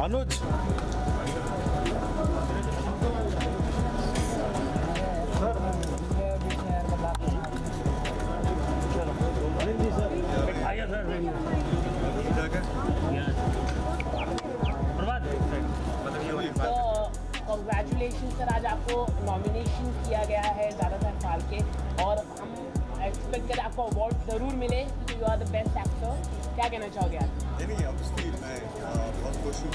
अनुज congratulation sir, आज आपको nomination किया गया है दादासाहेब फाल्के और हम एक्सपेक्ट करें आपको अवार्ड ज़रूर मिले, you are the best actor. क्या कहना चाहोगे आप? नहीं ऑब्वियसली मैं बहुत खुश हूँ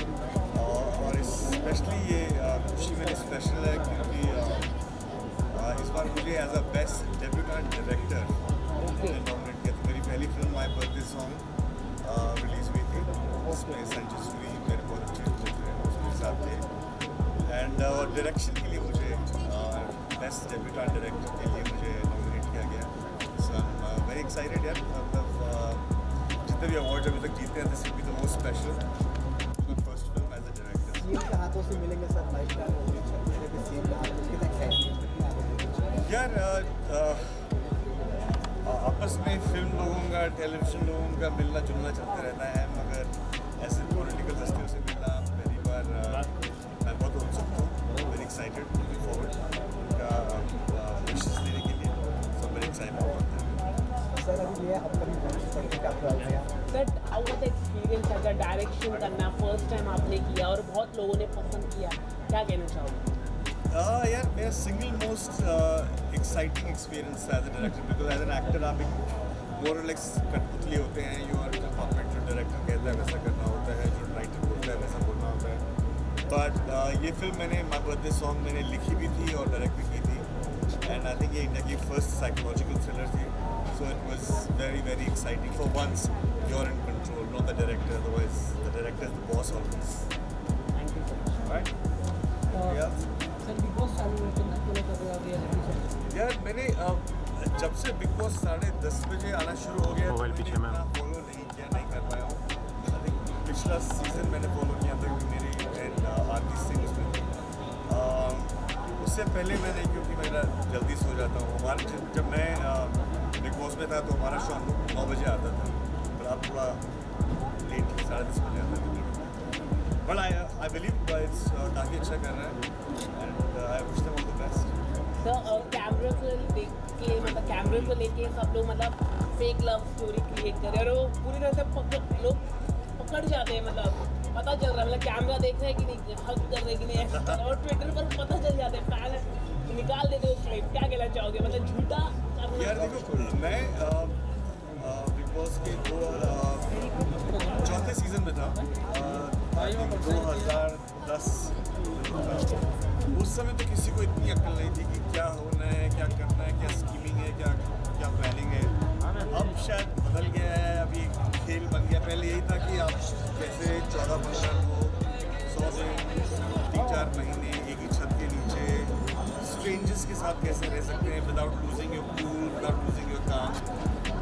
और स्पेशली ये खुशी मेरी स्पेशल है क्योंकि इस बार मुझे as a best debutante director nominate किया था। मेरी पहली film my birthday song release हुई थी, उसमें संजय सूरी मेरे बहुत अच्छे मित्र हैं, उसके साथ थे। एंड डायरेक्शन के लिए मुझे बेस्ट डेब्यूटेंट डायरेक्टर के लिए मुझे नॉमिनेट किया गया। So I am very excited यार, मतलब जितने भी अवार्ड अभी तक जीते हैं this will be the most special my first film as a director. CM के हाथों से मिलेंगे सर, लाइफटाइम यार आपस में फिल्म लोगों का टेलीविजन लोगों का मिलना जुलना चलता रहता है, मगर ऐसे पॉलिटिकल हस्तियों से मिलना पहली बार मैं बहुत उत्सुक हूँ, वेरी एक्साइटेड, लुकिंग फॉरवर्ड उनका विशेष देने के लिए, सब वेरी एक्साइटेड होता है। सर अभी ये अपकमिंग का प्रोजेक्ट है sir, how was the experience अगर डायरेक्शन करना फर्स्ट टाइम आपने किया और बहुत लोगों ने पसंद किया, क्या कहना चाहोगे? यार मेरा single most exciting experience as a director, because as an actor आप एक मोर लेस कठपुतली होते हैं, यू आर परफेक्ट, जो डायरेक्टर कहता है वैसा करना होता है, जो राइटर बोलता है वैसा बोलना होता है। बट ये फिल्म मैंने माय बर्थडे सॉन्ग मैंने लिखी भी थी और डायरेक्ट भी की थी, एंड आई थिंक ये इंडिया की फर्स्ट साइकोलॉजिकल थ्रिलर थी, so it was very very exciting. For once you are in control, not the director, otherwise the director is the boss always. Thank you sir. Right sir Bigg Boss चालू है, follow कर रहे हो reality? यार मैंने जब से big boss 10:30 बजे आना शुरू हो गया मोबाइल तो पीछे मैंने मैम। इतना फॉलो नहीं किया, नहीं कर पाया हूँ। आई थिंक पिछला सीज़न मैंने फॉलो किया था क्योंकि मेरी एंड आरती सिंह उसमें थी। उससे पहले मैंने, क्योंकि मेरा जल्दी सो जाता हूँ, हमारे जब मैं बिग बॉस में था तो हमारा शो 9 बजे आता था, पर अब थोड़ा लेट 10:30 बजे आता था। बट आई बिलीव इट्स काफ़ी अच्छा कर रहा है and I wish them all the best. Sir कैमरे को देख के, मतलब कैमरे को लेके सब लोग मतलब फेक लव स्टोरी क्रिएट कर रहे हैं और वो पूरी तरह से लोग पकड़ जाते हैं, मतलब पता चल रहा है, मतलब कैमरा देख रहे हैं कि नहीं, हक कर रहे हैं कि नहीं, ऐसा कर रहे हैं, और ट्विटर पर पता चल जाते हैं, फैन निकाल देते उस टाइम। क्या कहना चाहोगे, मतलब झूठा करना? यार देखो, मैं बिग बॉस के चौथे सीज़न में था, 2010। उस समय तो किसी को इतनी अक्ल नहीं थी कि क्या होना है, क्या करना है, क्या स्कीमिंग है, क्या प्लानिंग है। अब शायद बदल गया है, अभी खेल बन गया। पहले यही था कि आप कैसे 14-15 लोग 100 दिन 3-4 महीने एक ही छत के नीचे स्ट्रेंजर्स के साथ कैसे रह सकते हैं without losing your cool, without losing your काम।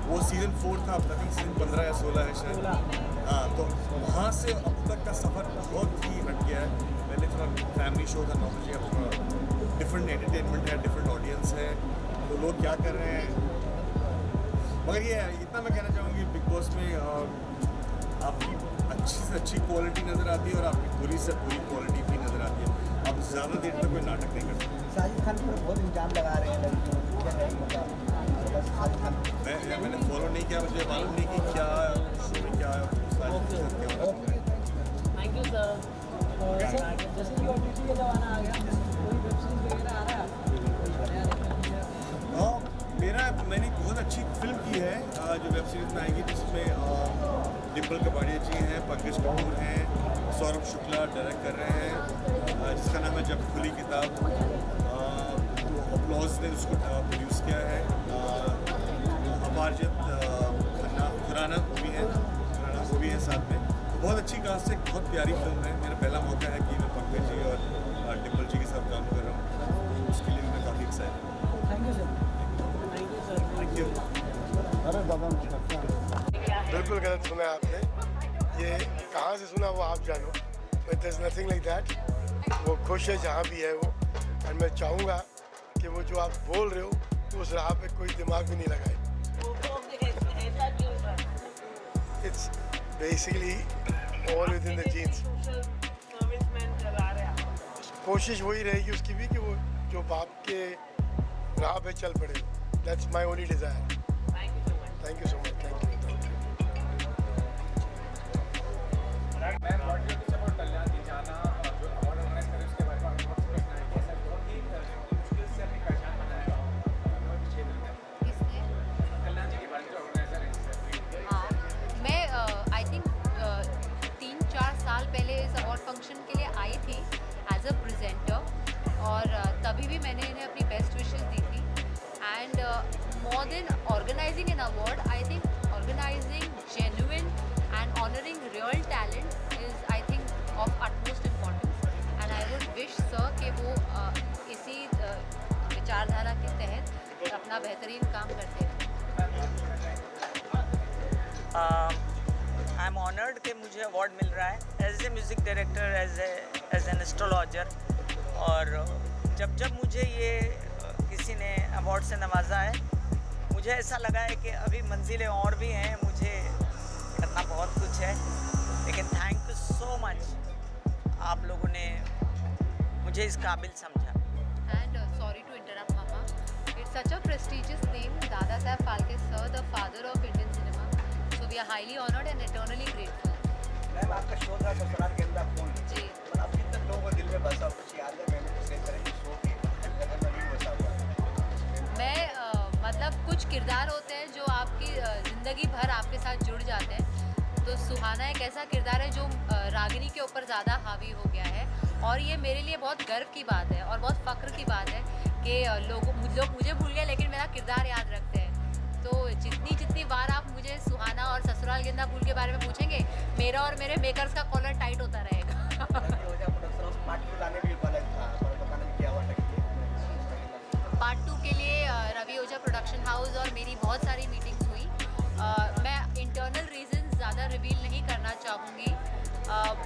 वो सीज़न 4 था, अब तक सीज़न 15 या 16 है शायद। हाँ, तो वहाँ से अब तक का सफ़र बहुत ही हट गया है। पहले थोड़ा फैमिली शो था 9 बजे, अब थोड़ा डिफरेंट एंटरटेनमेंट है, डिफरेंट ऑडियंस है, तो लोग क्या कर रहे हैं। मगर ये इतना मैं कहना चाहूँगी, बिग बॉस में आपकी अच्छी से अच्छी क्वालिटी नज़र आती है और आपकी बुरी से बुरी क्वालिटी भी नज़र आती है। आप ज़्यादा देर तक कोई नाटक नहीं कर सकते। साजिद खान पर बहुत इल्जाम लगा रहे हैं लड़कियों, क्या है मतलब साजिद खान? मैंने फॉलो नहीं किया, मुझे मालूम नहीं कि क्या शो में क्या थैंक यू सर। जैसे कि OTT का ज़माना आ गया, कोई वेब सीरीज वगैरह आ रहा है? हाँ, मैंने बहुत अच्छी फिल्म की है जो वेब सीरीज़ में आएगी, जिसमें डिम्पल कपाड़िया जी हैं, पंकज कपूर हैं, सौरभ शुक्ला डायरेक्ट कर रहे हैं, जिसका नाम है जब खुली किताब। अपलॉज ने उसको प्रोड्यूस किया है। अपारजित खुराना वो भी है साथ में। तो बहुत अच्छी कास्ट है, बहुत प्यारी फिल्म है। मेरा पहला मौका है कि मैं पंकज जी और डिम्पल जी के साथ काम कर रहा हूँ, उसके लिए मैं काफ़ी एक्साइटेड हूँ। Thank you sir. Thank you sir. Thank you. अरे दादा बिल्कुल गलत सुना है आपने, ये कहाँ से सुना वो आप जानो, but there is nothing like that. वो खुश है जहाँ भी है वो, और मैं चाहूँगा कि वो जो आप बोल रहे हो उस राह पे कोई दिमाग भी नहीं लगाए। It's basically all within the genes. कोशिश वही रहेगी उसकी भी कि वो जो बाप के राह पे चल पड़े. That's my only desire. Thank you so much. Thank you. Ma'am what do you think about Kalyan ji जाना और जो अवार्ड ऑर्गेनाइज करे उसके बारे में आपको बहुत सोचना है कि ऐसा बहुत ही मुश्किल से अपनी पहचान बनाया बहुत क्षेत्र में. किसने? कल्याण जी के बारे में जो ऑर्गेनाइजर है हाँ, मैं आई थिंक 3-4 साल पहले इस अवार्ड फंक्शन के लिए आई थी एज अ प्रेजेंटर और तभी भी मैंने इन्हें अपनी बेस्ट विशेस दी थी. And more than organising an award, I think organising genuine and honoring real talent is I think of utmost importance and I would wish sir कि वो इसी विचारधारा के तहत अपना बेहतरीन काम करते हैं. आई एम ऑनर्ड कि मुझे अवार्ड मिल रहा है as a music director, as an astrologer. और जब मुझे ये किसी ने अवार्ड से नवाजा है, मुझे ऐसा लगा है कि अभी मंजिलें और भी हैं, मुझे करना बहुत कुछ है. लेकिन थैंक यू सो मच, आप लोगों ने मुझे इस काबिल समझा. And sorry to interrupt Mama, it's such a prestigious name, Dada Saheb Phalke sir, the father of Indian cinema. So we are highly honored and eternally grateful. Ma'am आपका show था ससुराल गेंदा फूल. जी. पर अभी तक लोगों को दिल में बसा कुछ याद है मैंने किसी तरह की शो की जगह में नहीं बसा हुआ. मैं मतलब कुछ किरदार होते हैं जो आपकी ज़िंदगी भर आपके साथ जुड़ जाते हैं. तो सुहाना एक ऐसा किरदार है जो रागिनी के ऊपर ज़्यादा हावी हो गया है और ये मेरे लिए बहुत गर्व की बात है और बहुत फ़ख्र की बात है कि लोग मुझे भूल गए लेकिन मेरा किरदार याद रखते हैं. तो जितनी बार आप मुझे सुहाना और ससुराल गेंदा फूल के बारे में पूछेंगे, मेरा और मेरे मेकर्स का कॉलर टाइट होता रहेगा. पार्ट 2 के लिए रवि ओझा प्रोडक्शन हाउस और मेरी बहुत सारी मीटिंग्स हुई. मैं इंटरनल रीजंस ज़्यादा रिवील नहीं करना चाहूँगी,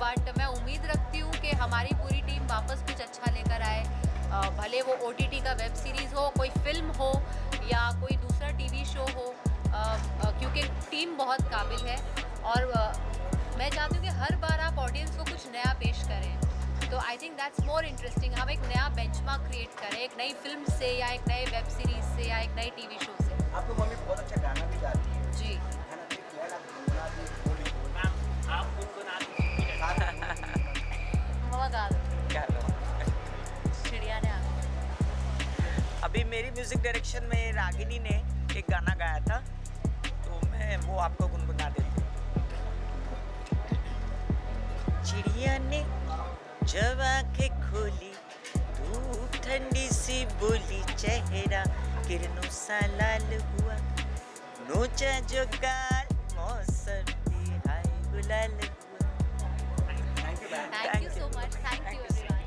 बट मैं उम्मीद रखती हूँ कि हमारी पूरी टीम वापस कुछ अच्छा लेकर आए. भले वो OTT का वेब सीरीज़ हो, कोई फिल्म हो या कोई दूसरा TV शो हो, क्योंकि टीम बहुत काबिल है और मैं चाहती हूँ कि हर बार आप ऑडियंस को कुछ नया पेश करें. तो I think that's more interesting. हम एक नया बेंचमार्क क्रिएट करें, एक नई फिल्म से या एक नए वेब सीरीज़ से या एक नई TV शो से. आपको मम्मी बहुत अच्छा गाना भी गाती है. जी. है ना? एक लहर आप गुनगुना दी, बोली बोली. मैम आप गुनगुना दीजिए. मवा गा दो. क्या चिड़िया ने आ अभी मेरी म्यूज़िक डायरेक्शन में रागिनी ने एक गाना गाया था, तो मैं वो आपको गुनगुना देती हूँ. चिड़िया ने जब आँखें खोली, धूप ठंडी सी बोली, चेहरा किरणों सा लाल हुआ, नोचा जो गाल मौसम भी हाय गुलाल हुआ. Thank you so much. Thank you everyone.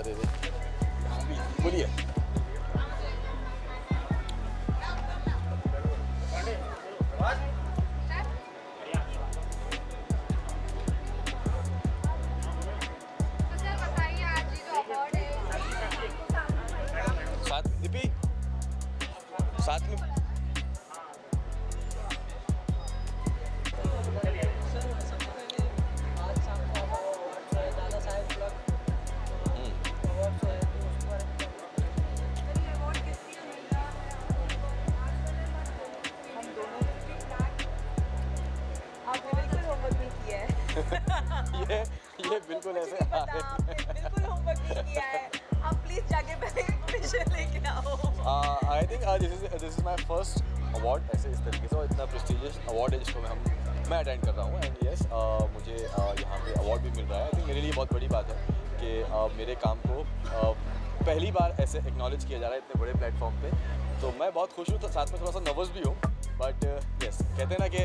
अरे बोलिए. साथ दीपी साथ में ये बिल्कुल ऐसे बिल्कुल होमवर्क नहीं किया है. आप प्लीज जाके पहले इन्फॉर्मेशन लेके आओ. आई think this is my first award ऐसे इस तरीके से, और इतना प्रेस्टिजियस अवार्ड है जिसको मैं अटेंड कर रहा हूँ. एंड यस मुझे यहाँ पे अवार्ड भी मिल रहा है. आई थिंक मेरे लिए बहुत बड़ी बात है कि मेरे काम को पहली बार ऐसे एक्नॉलेज किया जा रहा है इतने बड़े प्लेटफॉर्म पे. तो मैं बहुत खुश हूँ, तो साथ में थोड़ा सा नर्वस भी हूँ, बट यस कहते हैं ना कि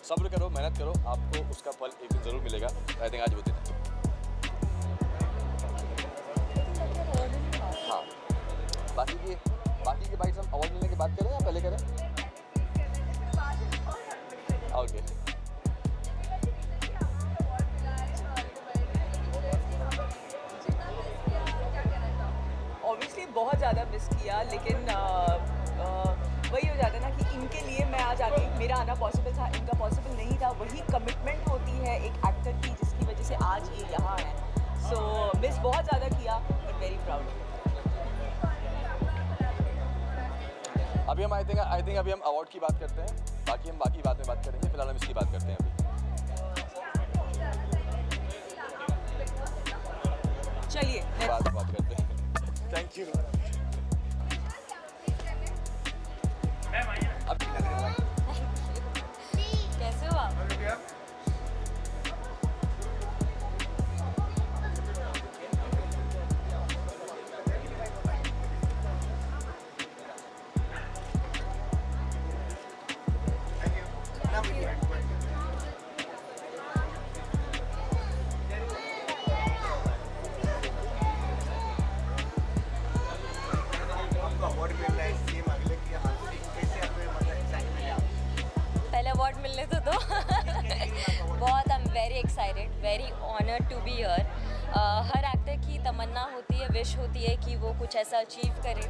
सब्र करो, मेहनत करो, आपको उसका फल एक दिन ज़रूर मिलेगा. आई थिंक आज वो दिन है. हाँ, बाकी की बाइट्स हम अवार्ड मिलने की बात करें या पहले करें? लेकिन वही हो जाता है ना कि इनके लिए मैं आज आ गई, मेरा आना पॉसिबल था, इनका पॉसिबल नहीं था। वही कमिटमेंट होती है एक एक्टर की जिसकी वजह से आज ये यहाँ है। सो मिस बहुत ज़्यादा किया बट वेरी प्राउड। अभी हम आई थिंक अभी हम अवार्ड की बात करते हैं, बाकी हम बाकी बात में बात करेंगे। फिलहाल हम इसकी बात करते हैं अभी। चलिए बात करते हैं। Thank you. कैसे हो आप? पहले अवार्ड मिलने तो दो बहुत I am very excited, very honoured to be here. हर एक्टर की तमन्ना होती है, विश होती है कि वो कुछ ऐसा अचीव करे।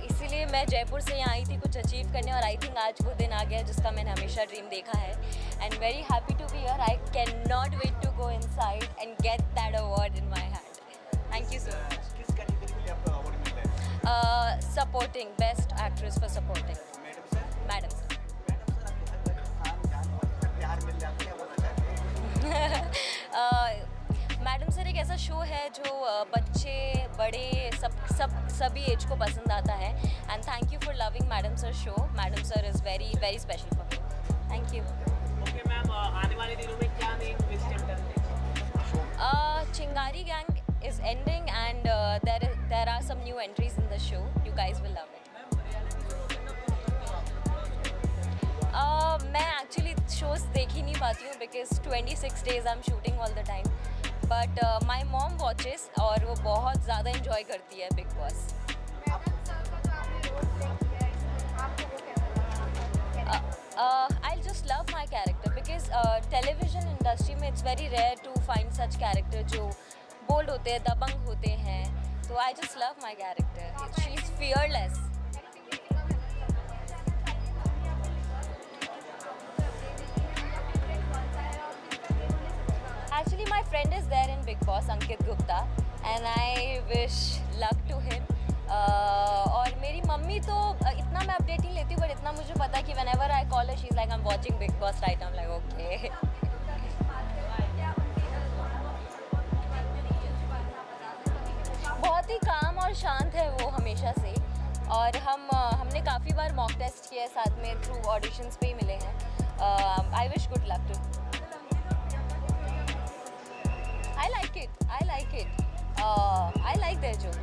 इसीलिए मैं जयपुर से यहाँ आई थी कुछ अचीव करने, और आई थिंक आज वो दिन आ गया जिसका मैंने हमेशा ड्रीम देखा है। And very happy to be here. I can not wait to go inside and get that award in my hand. Thank you so much. किस कैटेगरी के लिए आपको अवार्ड मिल रहा है? Supporting, best actress for supporting. Madam sir madam sir एक ऐसा show है जो बच्चे बड़े सभी एज को पसंद आता है। And thank you for loving madam sir show. Madam sir is very very special for me. Thank you. Okay ma'am, आने वाले दिनों में क्या नई ट्विस्ट एंड टर्न है? चिंगारी gang is ending and there are some new entries in the show. You guys will love it. मैं actually shows देख ही नहीं पाती हूँ because 26 days I am shooting all the time. But my mom watches और वो बहुत ज़्यादा इंजॉय करती है Bigg Boss. I just love my character because television industry में it's very rare to find such character जो बोल्ड होते हैं, दबंग होते हैं। तो I just love my character. She is fearless. Actually, my friend is there in Big Boss, Ankit Gupta, and I wish luck to him. और मेरी mummy तो इतना मैं अपडेट नहीं लेती हूँ, बट इतना मुझे पता है कि whenever I call her, she's like, I'm watching Big Boss right now. I'm like, okay. बहुत ही काम और शांत है वो हमेशा से। और हमने काफ़ी बार मॉक टेस्ट किया साथ में, थ्रू ऑडिशंस पे ही मिले हैं। I wish good luck too. I like it. I like their joke.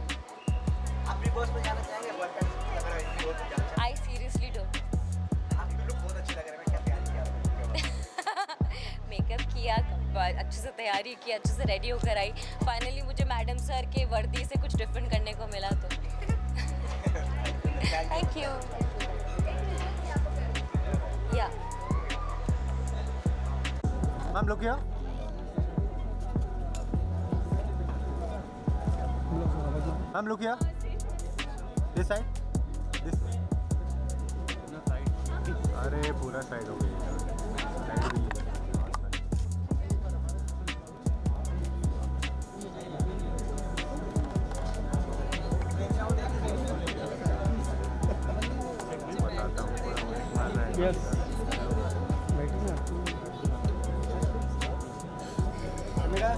आप बिग बॉस में जाना चाहेंगे? बॉयफ्रेंड लग रहा है कि वो तो जाना चाहेंगे। I seriously don't. आपकी लुक बहुत अच्छी लग रही है। क्या तैयारी किया? मेकअप किया, अच्छे से तैयारी की, अच्छे से रेडी होकर आई। फाइनली मुझे मैडम सर के वर्दी से कुछ डिफरेंट करने को मिला तो थैंक यू। या ma'am look here. Ma'am look here. This side. अरे पूरा साइड हो गया। यस मेरा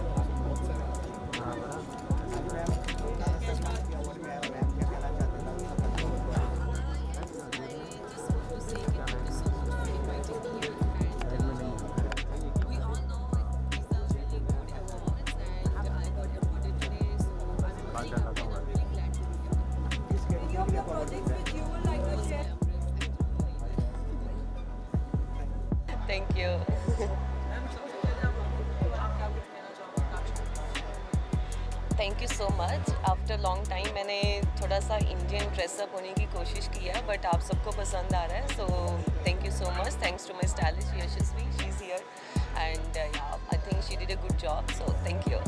thank you. Thank you so much. After long time मैंने थोड़ा सा इंडियन ड्रेसअप होने की कोशिश की है, बट आप सबको पसंद आ रहा है, so thank you so much. Thanks to my stylish Yashasvi, she is here and I think she did a good job, so thank you.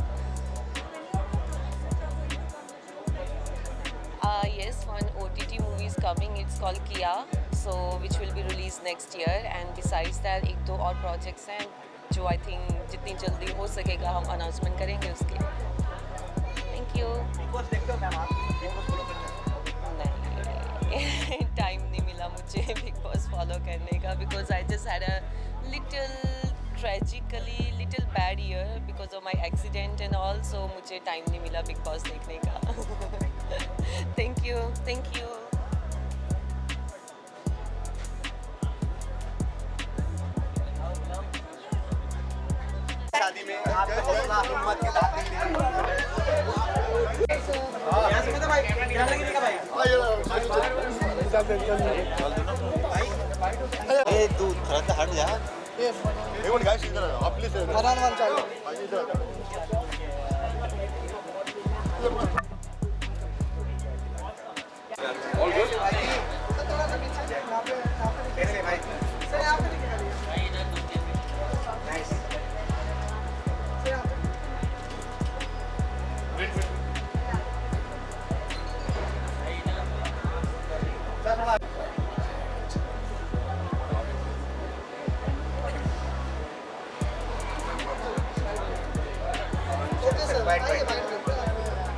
Yes, one OTT movie is coming. It's called Kia, so which will be released next year. And besides that, एक दो और projects हैं जो I think जितनी जल्दी हो सकेगा हम announcement करेंगे उसके. Thank you. नहीं, time नहीं मिला मुझे Big Boss follow करने का because I just had a little bad year because of my accident and all, so मुझे time नहीं मिला Big Boss देखने का. Thank you. शादी में आपको हौसला हिम्मत की दात नहीं दी तू थोड़ा हट जा गाइस इधर आप प्लीज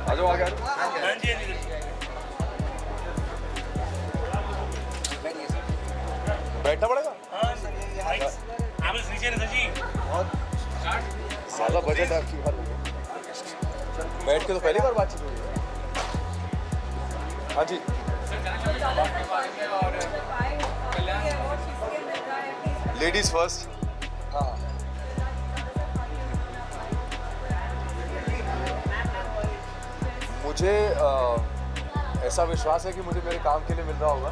आ जाओ आगे बैठना पड़ेगा ज़्यादा बजट है आपकी बात बैठ के तो पहली बार बातचीत हुई है हाँ जी लेडीज़ फर्स्ट हाँ मुझे ऐसा विश्वास है कि मुझे मेरे काम के लिए मिल रहा होगा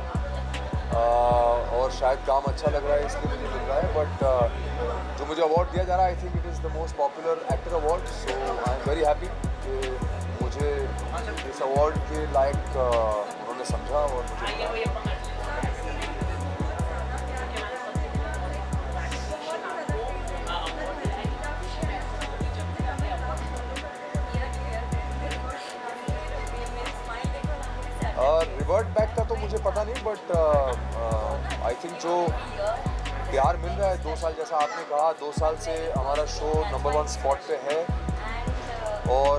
और शायद काम अच्छा लग रहा है इसलिए मुझे मिल रहा है बट जो मुझे अवार्ड दिया जा रहा है I think it is the most popular actor award so I am very happy कि मुझे इस अवार्ड के लायक उन्होंने समझा और मुझे रिवर्ट बैक का तो मुझे पता नहीं बट आई थिंक जो प्यार मिल रहा है 2 साल जैसा आपने कहा 2 साल से हमारा शो नंबर 1 स्पॉट पे है और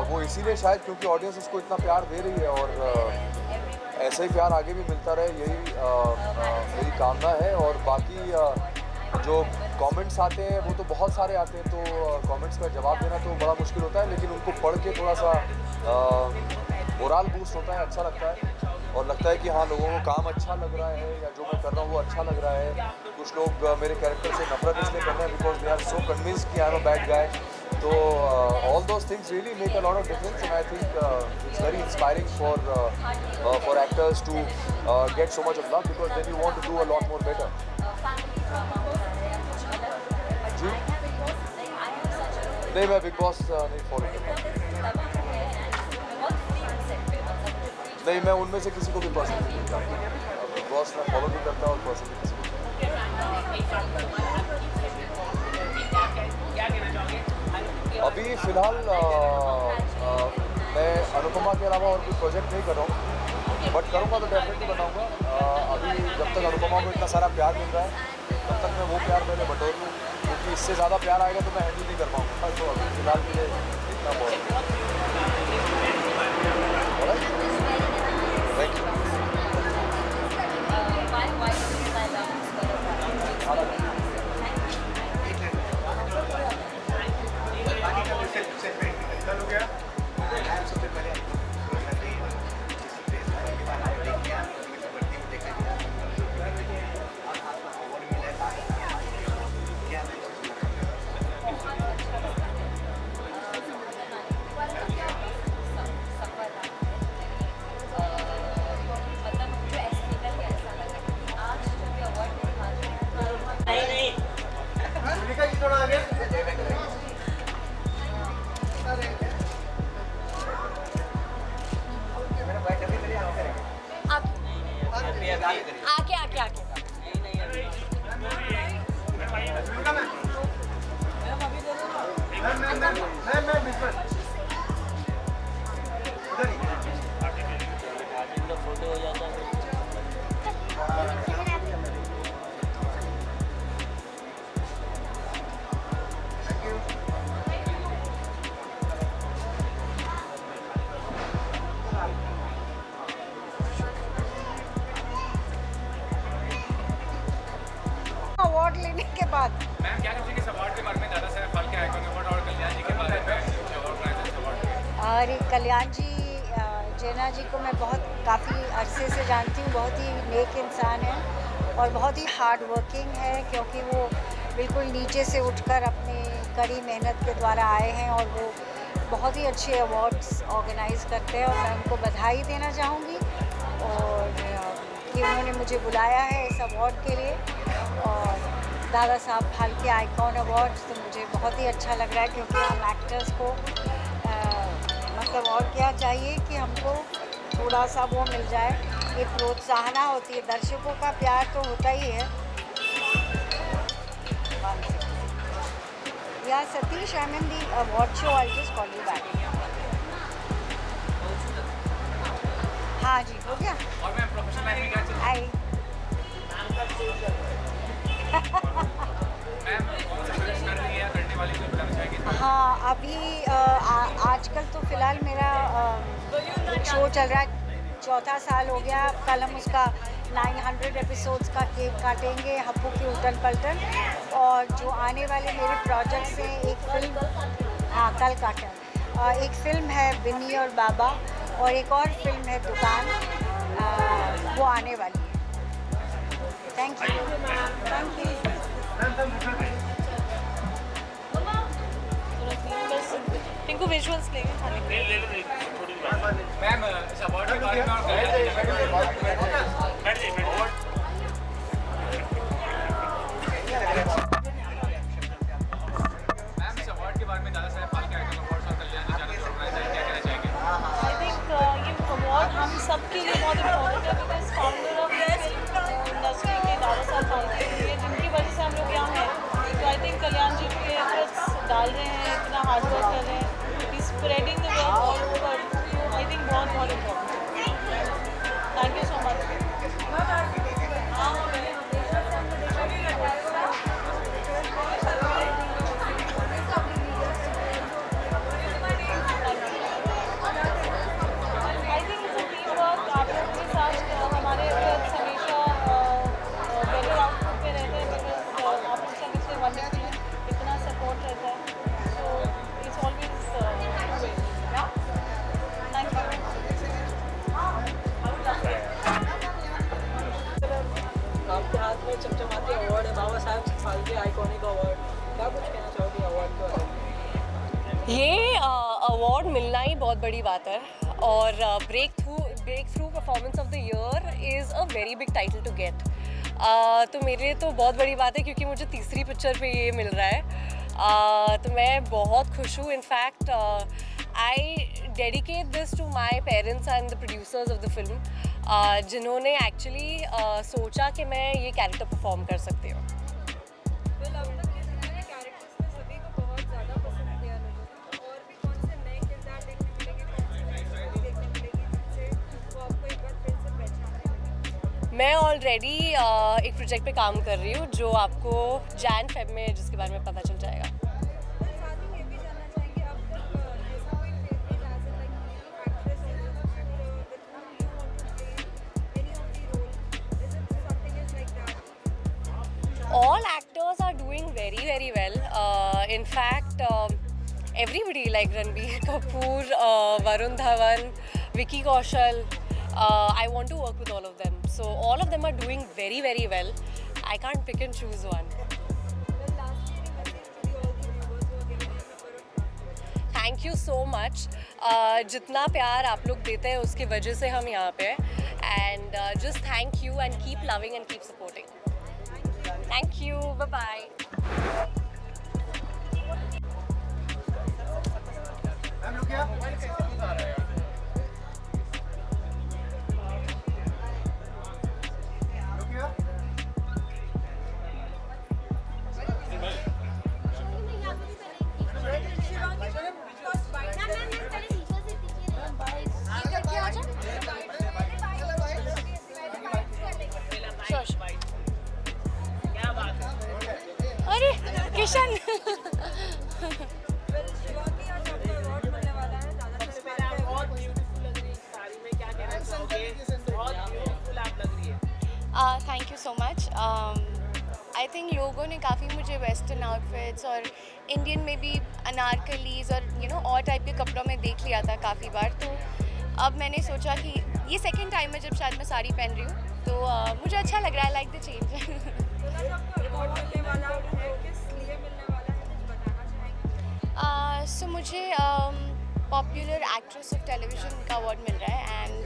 वो इसीलिए शायद क्योंकि ऑडियंस उसको इतना प्यार दे रही है और ऐसा ही प्यार आगे भी मिलता रहे यही मेरी कामना है और बाकी जो कमेंट्स आते हैं वो तो बहुत सारे आते हैं तो कमेंट्स का जवाब देना तो बड़ा मुश्किल होता है लेकिन उनको पढ़ के थोड़ा सा मोराल बूस्ट होता है अच्छा लगता है और लगता है कि हाँ लोगों को काम अच्छा लग रहा है या जो मैं कर रहा हूँ वो अच्छा लग रहा है कुछ लोग मेरे कैरेक्टर से नफरत इसलिए कर रहे हैं because they are so convinced कि I am a bad guy तो all those things really make a lot of difference and I think it's very inspiring for actors to get so much of love because then you want to do a lot more better जी नहीं मैं Bigg boss नहीं follow करता नहीं मैं उनमें से किसी को भी पसंद नहीं करता बिग बॉस मैं फॉलो भी करता और पसंद भी किसी को अभी फ़िलहाल मैं अनुपमा के अलावा और कोई प्रोजेक्ट नहीं कर रहा हूँ बट करूँगा तो डेफिनेटली बताऊँगा अभी जब तक अनुपमा को इतना सारा प्यार मिल रहा है तब तक मैं वो प्यार पहले बटोर लूँ क्योंकि इससे ज़्यादा प्यार आएगा तो मैं हैंडल नहीं कर पाऊँगा तो अभी फ़िलहाल के लिए इतना बहुत थैंक यू धन्यवाद। मैम क्या कहेंगे इस अवार्ड के बारे में? दादा साहब फाल्के आइकॉन अवार्ड और कल्याण जी के बारे में ऑर्गेनाइजर इस अवार्ड के? और कल्याण जी जेना जी को मैं काफ़ी अरसे से जानती हूँ। बहुत ही नेक इंसान है और बहुत ही हार्ड वर्किंग है, क्योंकि वो बिल्कुल नीचे से उठकर अपनी कड़ी मेहनत के द्वारा आए हैं और वो बहुत ही अच्छे अवार्ड्स ऑर्गेनाइज़ करते हैं। और मैं उनको बधाई देना चाहूँगी और कि उन्होंने मुझे बुलाया है इस अवार्ड के लिए। और दादा साहब फाल्के आइकॉन अवार्ड तो मुझे बहुत ही अच्छा लग रहा है, क्योंकि हम एक्टर्स को मतलब और क्या चाहिए कि हमको थोड़ा सा वो मिल जाए, ये प्रोत्साहना होती है, दर्शकों का प्यार तो होता ही है। या Satish, I am the award show, I just call you back. हाँ जी, हो गया। और मैम प्रोफेशनल लाइफ में क्या चल हाय मैम कौन सा फिल्म कर रही है, करने वाली फिल्म बताना चाहेंगे? हाँ, अभी आजकल तो फ़िलहाल मेरा शो चल रहा है, 4था साल हो गया। कल हम उसका 900 एपिसोड्स का केक काटेंगे, हप्पू की उटन पलटन। और जो आने वाले मेरे प्रोजेक्ट्स हैं, एक फिल्म, हाँ कल काटा, एक फिल्म है बिन्नी और बाबा, और एक और फिल्म है दुकान, वो आने वाली है। Thank you. Thank you. इनको विजुअल्स लेंगे खाने के लिए। मैम इस अवार्ड के बारे में और कल्याण जी के बारे में मैम इस अवार्ड के बारे में दादा साहब फाल्के आइकॉन अवार्ड और कल्याण जी चैनल ऑर्गेनाइजर क्या कहना चाहेंगे? आई थिंक ये अवार्ड हम सब के लिए बहुत इम्पोर्टेंट है, बिकॉज फाउंडर ऑफ इंडस्ट्री के दादा साहब फाल्के हैं, जिनकी वजह से हम लोग यहाँ हैं। तो आई थिंक कल्याण जी के एफर्ट्स डाल रहे हैं, इतना हार्ड वर्क कर रहे हैं, he spreading the work all over. तो आई थिंक बहुत बहुत इम्पोर्टेंट है। Thank you so much. I think it's a team work. आप लोग के साथ हमारे efforts हमेशा बेटर आउटपुट पे रहते हैं, बिकॉज आप लोग सब इतने वंडरफुल हैं, इतना सपोर्ट रहता है। So it's always two way. Thank you. आपके हाथ में चमचमाते अवार्ड है, बाबा साहब फाल्के आइकॉनिक अवार्ड, क्या कुछ कहना चाहोगे अवार्ड के बारे में? ये अवार्ड मिलना ही बहुत बड़ी बात है, और breakthrough performance of the year is a very big title to get. तो मेरे लिए तो बहुत बड़ी बात है, क्योंकि मुझे तीसरी पिक्चर पे ये मिल रहा है। तो मैं बहुत खुश हूँ। In fact I dedicate this to my parents and the producers of the film, जिन्होंने एक्चुअली सोचा कि मैं ये कैरेक्टर परफॉर्म कर सकती हूँ। मैं ऑलरेडी एक प्रोजेक्ट पे काम कर रही हूँ, जो आपको Jan-Feb में जिसके बारे में पता चल जाएगा। All actors are doing very, very well. In fact, everybody like Ranbir Kapoor, Varun Dhawan, Vicky Kaushal, I want to work with all of them. So all of them are doing very, very well. I can't pick and choose one. Thank you so much. जितना प्यार आप लोग देते हैं उसकी वजह से हम यहाँ पे हैं. And just thank you and keep loving and keep supporting. Thank you. Bye-bye. अरे Kishan Thank you so much. I think लोगों ने काफ़ी मुझे वेस्टर्न आउटफिट्स और इंडियन में भी अनारकलीज और और टाइप के कपड़ों में देख लिया था काफ़ी बार, तो अब मैंने सोचा कि ये सेकंड टाइम है जब शायद मैं साड़ी पहन रही हूँ, तो मुझे अच्छा लग रहा है, लाइक द चेंज। सो मुझे पॉपुलर एक्ट्रेस ऑफ टेलीविज़न का अवार्ड मिल रहा है एंड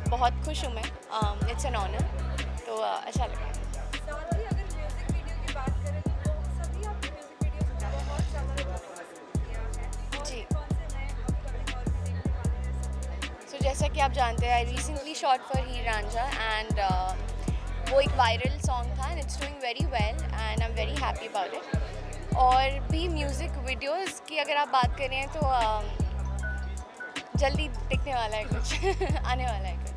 बहुत खुश हूँ मैं, इट्स एन ऑनर, तो अच्छा लग रहा है। जी, सो जैसा कि आप जानते हैं, I recently shot for Heer Ranjha and वो एक वायरल सॉन्ग था and it's doing very well and I am very happy about it. और भी म्यूज़िक वीडियोस की अगर आप बात करें तो जल्दी दिखने वाला है कुछ आने वाला है कुछ।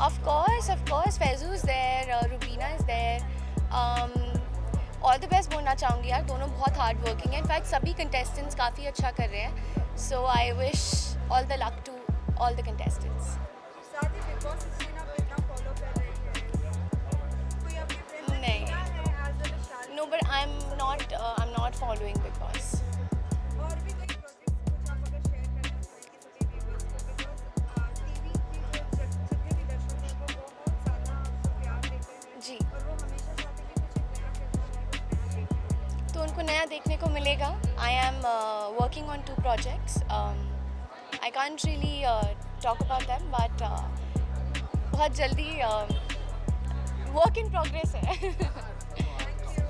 Of course, Faizu is there, Rubina is there. All the best बोलना चाहूँगी यार, दोनों बहुत हार्ड वर्किंग है, इनफैक्ट सभी कंटेस्टेंट्स काफ़ी अच्छा कर रहे हैं, so I wish all the luck to all the contestants. नहीं, no but I am not following Bigg Boss. जी, तो उनको नया देखने को मिलेगा। I am working on 2 projects. I can't really talk about them, but बहुत जल्दी work in progress है।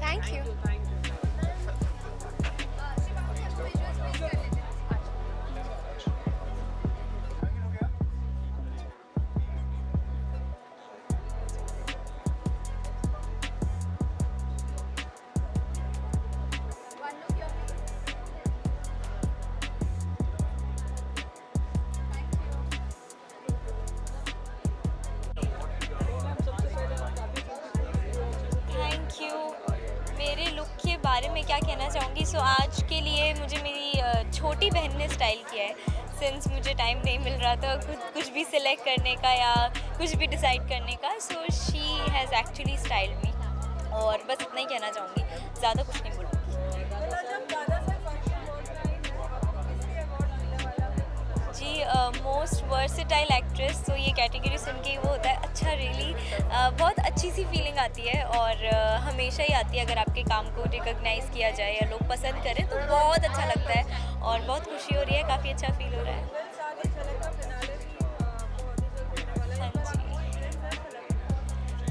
Thank you. मेरे लुक के बारे में क्या कहना चाहूँगी, सो आज के लिए मुझे मेरी छोटी बहन ने स्टाइल किया है, सिंस मुझे टाइम नहीं मिल रहा था कुछ भी सिलेक्ट करने का या कुछ भी डिसाइड करने का, so she has actually styled me, और बस इतना ही कहना चाहूँगी, ज़्यादा कुछ नहीं बोलूँगी। जी, मोस्ट वर्सेटाइल एक्ट्रेस, तो ये कैटेगरी सुन के वो होता है अच्छा, रियली बहुत अच्छी सी फीलिंग आती है, और हमेशा ही आती है अगर आपके काम को रिकॉग्नाइज़ किया जाए या लोग पसंद करें तो बहुत अच्छा लगता है और बहुत खुशी हो रही है, काफ़ी अच्छा फील हो रहा है। हाँ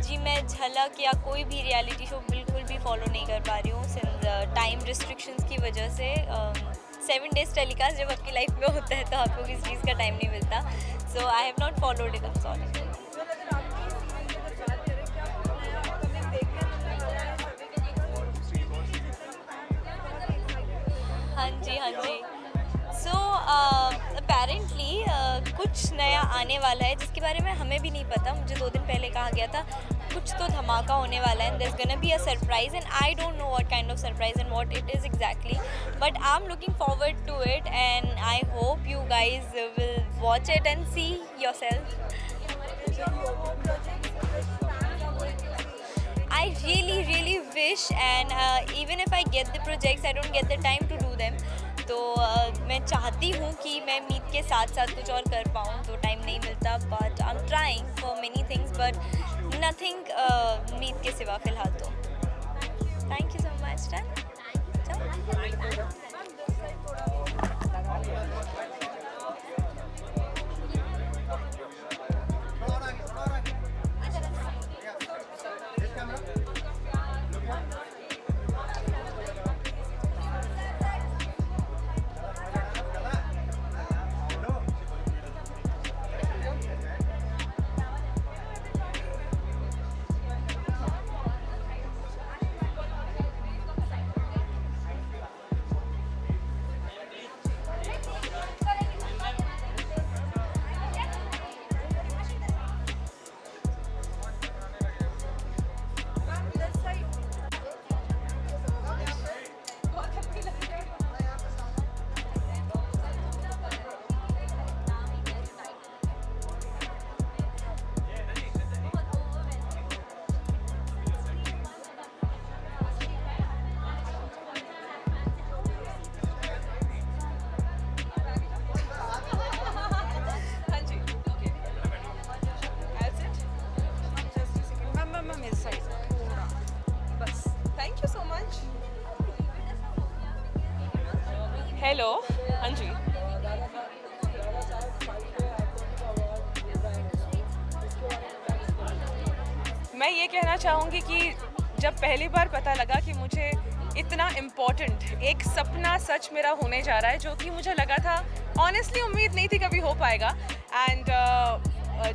जी, मैं झलक या कोई भी रियलिटी शो बिल्कुल भी फॉलो नहीं कर पा रही हूँ सिंस टाइम रिस्ट्रिक्शंस की वजह से। 7 days टेलीकास्ट जब आपकी लाइफ में होता है तो आपको किसी चीज़ का टाइम नहीं मिलता, so I have not followed it, I am sorry. हाँ जी, सो अपेरेंटली कुछ नया आने वाला है जिसके बारे में हमें भी नहीं पता, मुझे 2 दिन पहले कहा गया था कुछ तो धमाका होने वाला है, and there is gonna be a surprise, and I don't know what kind of surprise and what it is exactly, but I am looking forward to it and I hope you guys will watch it and see yourself. I really wish, and even if I get the projects, I don't get the time to do them. तो मैं चाहती हूँ कि मैं मीत के साथ साथ कुछ और कर पाऊँ, तो टाइम नहीं मिलता, but I'm trying for many things, but nothing मीत के सिवा फिलहाल तो। Thank you so much, done? Hello, हाँ जी। मैं ये कहना चाहूँगी कि जब पहली बार पता लगा कि मुझे इतना इम्पोर्टेंट एक सपना सच मेरा होने जा रहा है, जो कि मुझे लगा था, ऑनेस्टली उम्मीद नहीं थी कभी हो पाएगा। एंड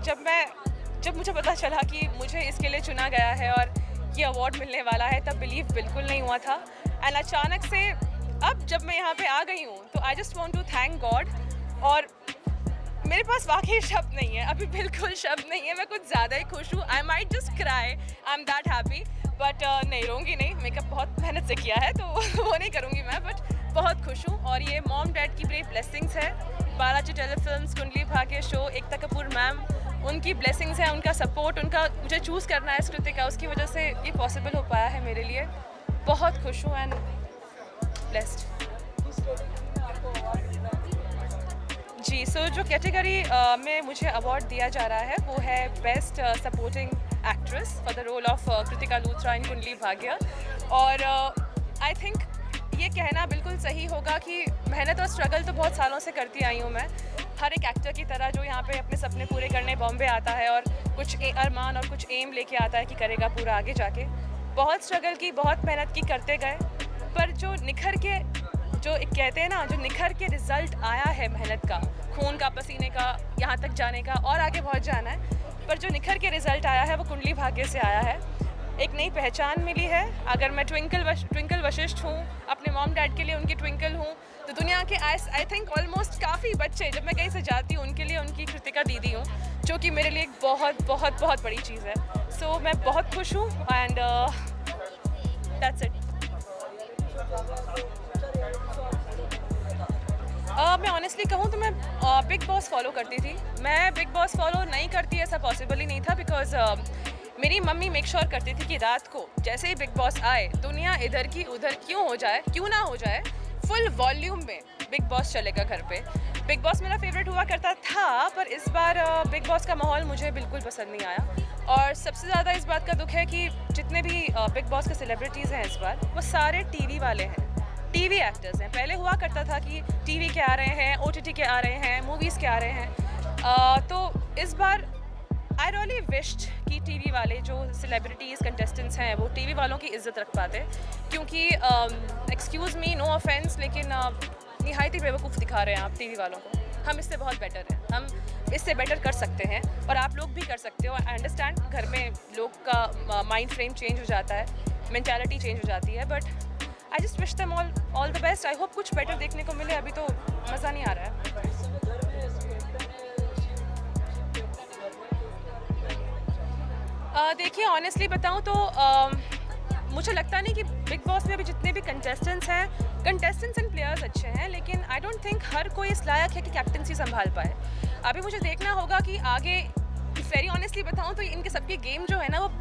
जब मुझे पता चला कि मुझे इसके लिए चुना गया है और ये अवार्ड मिलने वाला है, तब बिलीव बिल्कुल नहीं हुआ था। एंड अचानक से अब जब मैं यहाँ पे आ गई हूँ तो I just want to thank God. और मेरे पास वाकई शब्द नहीं है, अभी बिल्कुल शब्द नहीं है, मैं कुछ ज़्यादा ही खुश हूँ। I might just cry, I am that happy. But नहीं रोऊंगी नहीं, मेकअप बहुत मेहनत से किया है तो वो नहीं करूँगी मैं, बट बहुत खुश हूँ। और ये मॉम डैड की बड़ी ब्लेसिंग्स है, Balaji telefilms, Kundali Bhagya show, Ekta Kapoor ma'am, उनकी ब्लेसिंग्स है, उनका सपोर्ट, उनका मुझे चूज़ करना है कृतिका, उसकी वजह से ये पॉसिबल हो पाया है मेरे लिए। बहुत खुश हूँ एंड ब्लेस्ड। जी, सो जो कैटेगरी में मुझे अवार्ड दिया जा रहा है वो है best supporting actress for the role of Kritika Luthra in Kundali Bhagya. और आई थिंक ये कहना बिल्कुल सही होगा कि मेहनत और स्ट्रगल तो बहुत सालों से करती आई हूँ मैं, हर एक एक्टर की तरह जो यहाँ पे अपने सपने पूरे करने बॉम्बे आता है और कुछ अरमान और कुछ एम लेके आता है कि करेगा पूरा आगे जाके। बहुत स्ट्रगल की, बहुत मेहनत की, करते गए, पर जो निखर के, जो एक कहते हैं ना, जो निखर के रिज़ल्ट आया है मेहनत का, खून का, पसीने का, यहाँ तक जाने का और आगे बहुत जाना है, पर जो निखर के रिज़ल्ट आया है वो कुंडली भाग्य से आया है। एक नई पहचान मिली है। अगर मैं ट्विंकल वशिष्ठ हूँ, अपने मॉम डैड के लिए उनकी ट्विंकल हूँ, तो दुनिया के आई थिंक ऑलमोस्ट काफ़ी बच्चे, जब मैं कहीं से जाती हूँ, उनके लिए उनकी कृतिका दीदी हूँ, जो कि मेरे लिए एक बहुत बहुत बहुत बड़ी चीज़ है। सो मैं बहुत खुश हूँ एंड दैट्स इट। मैं ऑनेस्टली कहूँ तो मैं बिग बॉस फॉलो करती थी। मैं बिग बॉस फॉलो नहीं करती ऐसा पॉसिबल ही नहीं था, बिकॉज मेरी मम्मी मेक श्योर करती थी कि रात को जैसे ही बिग बॉस आए, दुनिया इधर की उधर क्यों ना हो जाए, फुल वॉल्यूम में बिग बॉस चलेगा घर पे। बिग बॉस मेरा फेवरेट हुआ करता था, पर इस बार बिग बॉस का माहौल मुझे बिल्कुल पसंद नहीं आया। और सबसे ज़्यादा इस बात का दुख है कि जितने भी बिग बॉस के सेलिब्रिटीज़ हैं इस बार, वो सारे टीवी वाले हैं, टीवी एक्टर्स हैं। पहले हुआ करता था कि टीवी के आ रहे हैं, OTT के आ रहे हैं, मूवीज़ के आ रहे हैं। तो इस बार आई रियली विश्ड कि टीवी वाले जो सेलिब्रिटीज़ कंटेस्टेंट्स हैं वो टीवी वालों की इज्जत रख पाते, क्योंकि एक्सक्यूज़ मी, नो ऑफेंस, लेकिन निहायती बेवकूफ़ दिखा रहे हैं आप टीवी वालों को। हम इससे बहुत बेटर हैं, हम इससे बेटर कर सकते हैं और आप लोग भी कर सकते हो। आई अंडरस्टैंड घर में लोग का माइंड फ्रेम चेंज हो जाता है, मेंटालिटी चेंज हो जाती है, but I just wish them all the best. I hope कुछ बेटर देखने को मिले, अभी तो मज़ा नहीं आ रहा है। देखिए, ऑनेस्टली बताऊं तो मुझे लगता नहीं कि बिग बॉस में अभी जितने भी कंटेस्टेंट्स एंड प्लेयर्स अच्छे हैं, लेकिन आई डोंट थिंक हर कोई इस लायक है कि कैप्टनसी संभाल पाए। अभी मुझे देखना होगा कि आगे, वेरी ऑनेस्टली बताऊं तो इनके सबकी गेम जो है ना, वो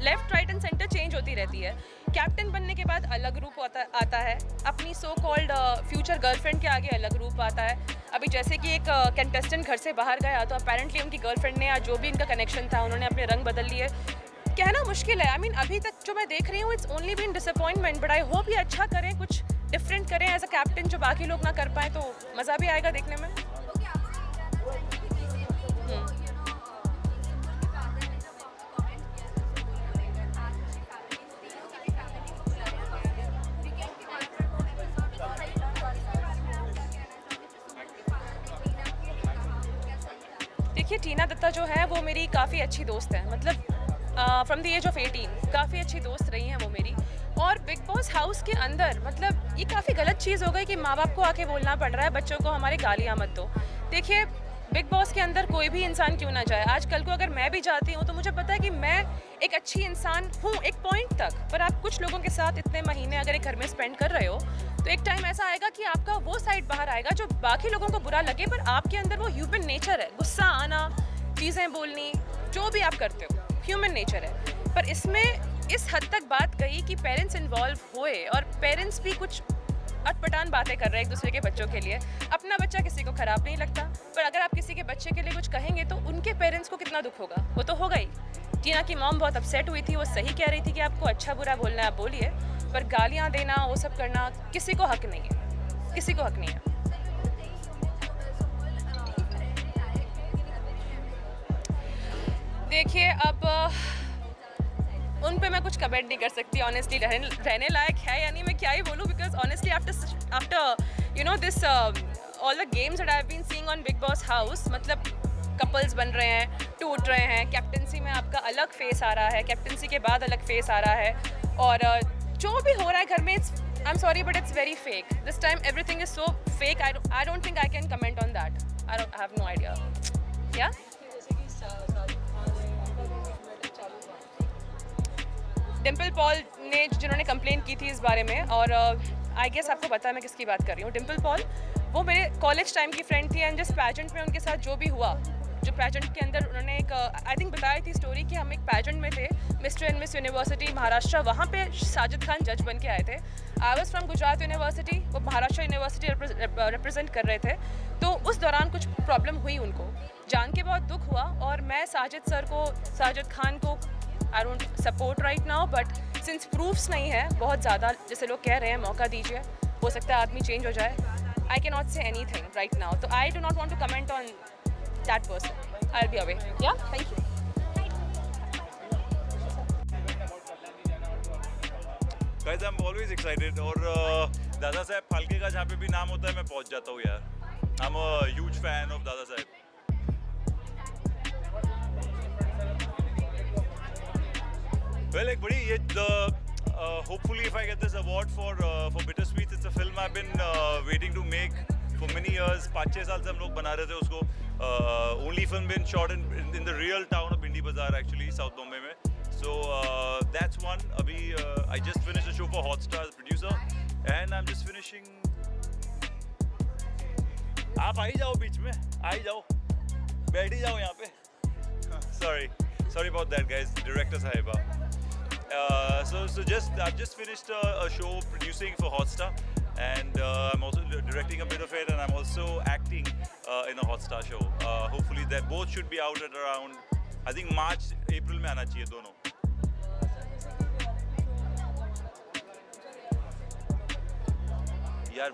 left right and centre change होती रहती है। कैप्टन बनने के बाद अलग रूप आता है, अपनी सो कॉल्ड फ्यूचर गर्लफ्रेंड के आगे अलग रूप आता है। अभी जैसे कि एक कंटेस्टेंट घर से बाहर गया तो अपेरेंटली उनकी गर्लफ्रेंड ने, या जो भी इनका कनेक्शन था, उन्होंने अपने रंग बदल लिए। कहना मुश्किल है। आई मीन अभी तक जो मैं देख रही हूँ, it's only been disappointment, but I hope ये अच्छा करें, कुछ डिफरेंट करें एज अ कैप्टन, जो बाकी लोग ना कर पाएँ, तो मज़ा भी आएगा देखने में। देखिए, टीना दत्ता जो है वो मेरी काफ़ी अच्छी दोस्त है, मतलब फ्रॉम द एज ऑफ 18 काफ़ी अच्छी दोस्त रही हैं वो मेरी। और बिग बॉस हाउस के अंदर मतलब ये काफ़ी गलत चीज़ हो गई कि माँ बाप को आके बोलना पड़ रहा है बच्चों को हमारे गालियाँ मत दो। देखिए, बिग बॉस के अंदर कोई भी इंसान क्यों ना जाए, आज कल को अगर मैं भी जाती हूँ तो मुझे पता है कि मैं एक अच्छी इंसान हूँ एक पॉइंट तक, पर आप कुछ लोगों के साथ इतने महीने अगर एक घर में स्पेंड कर रहे हो, तो एक टाइम ऐसा आएगा कि आपका वो साइड बाहर आएगा जो बाकी लोगों को बुरा लगे, पर आपके अंदर वो ह्यूमन नेचर है, गुस्सा आना, चीज़ें बोलनी, जो भी आप करते हो ह्यूमन नेचर है। पर इसमें इस हद तक बात गई कि पेरेंट्स इन्वॉल्व हुए और पेरेंट्स भी कुछ अटपटान बातें कर रहे हैं एक दूसरे के बच्चों के लिए। अपना बच्चा किसी को ख़राब नहीं लगता, पर अगर आप किसी के बच्चे के लिए कुछ कहेंगे तो उनके पेरेंट्स को कितना दुख होगा, वो तो होगा ही। टीना की मॉम बहुत अपसेट हुई थी, वो सही कह रही थी कि आपको अच्छा बुरा बोलना है आप बोलिए, पर गालियाँ देना, वो सब करना किसी को हक नहीं है, किसी को हक नहीं है। देखिए अब उन पे मैं कुछ कमेंट नहीं कर सकती ऑनेस्टली, रहने लायक है या नहीं मैं क्या ही बोलूँ, because honestly after you know this all the games that I have been seeing on Bigg Boss house, मतलब कपल्स बन रहे हैं, टूट रहे हैं, कैप्टनसी में आपका अलग फेस आ रहा है, कैप्टनसी के बाद अलग फेस आ रहा है, और जो भी हो रहा है घर में, I am sorry but it's very fake this time, everything is so fake, I don't think I can comment on that, I have no idea. क्या डिम्पल पॉल ने, जिन्होंने कंप्लेन की थी इस बारे में, और आई गेस आपको पता है मैं किसकी बात कर रही हूँ। डिम्पल पॉल वो मेरे कॉलेज टाइम की फ्रेंड थी, एंड जिस पैजेंट में उनके साथ जो भी हुआ, जो पैजेंट के अंदर उन्होंने एक आई थिंक बताई थी स्टोरी कि हम एक पैजेंट में थे, mister and miss university Maharashtra, वहाँ पे साजिद खान जज बन के आए थे। I was from Gujarat university, वो महाराष्ट्र यूनिवर्सिटी रिप्रेजेंट कर रहे थे, तो उस दौरान कुछ प्रॉब्लम हुई उनको, जान के बहुत दुख हुआ, और मैं साजिद खान को I don't support right now, but since proofs नहीं है बहुत ज़्यादा, जैसे लोग कह रहे हैं मौका दीजिए, हो सकता है आदमी चेंज हो जाए, I can not say anything right now, तो I do not want to comment on that person, I will be away. Yeah thank you. Guys I am always excited, और दादा साहब फाल्के का जहाँ पे भी नाम होता है मैं पहुँच जाता हूँ यार, आई am a huge fan of Dada Saheb. Well, एक बड़ी ये hopefully if I get this award for Bittersweet, it's a film I've been waiting to make for many years. 5-6 साल से हम लोग बना रहे थे उसको. Only film been shot in the real town of Bindi Bazaar actually, South Bombay में. So that's one. अभी I just finished a show for Hotstar as producer, and I'm just finishing. आप आ ही जाओ बीच में, आ ही जाओ, बैठ ही जाओ यहाँ पे. Sorry about that, guys. Director साहिबा. So I've just finished a show producing for Hotstar, and I'm also directing a bit of it, and I'm also acting in a Hotstar show. Hopefully that both should be out at around, I think March, April में आना चाहिए दोनों. यार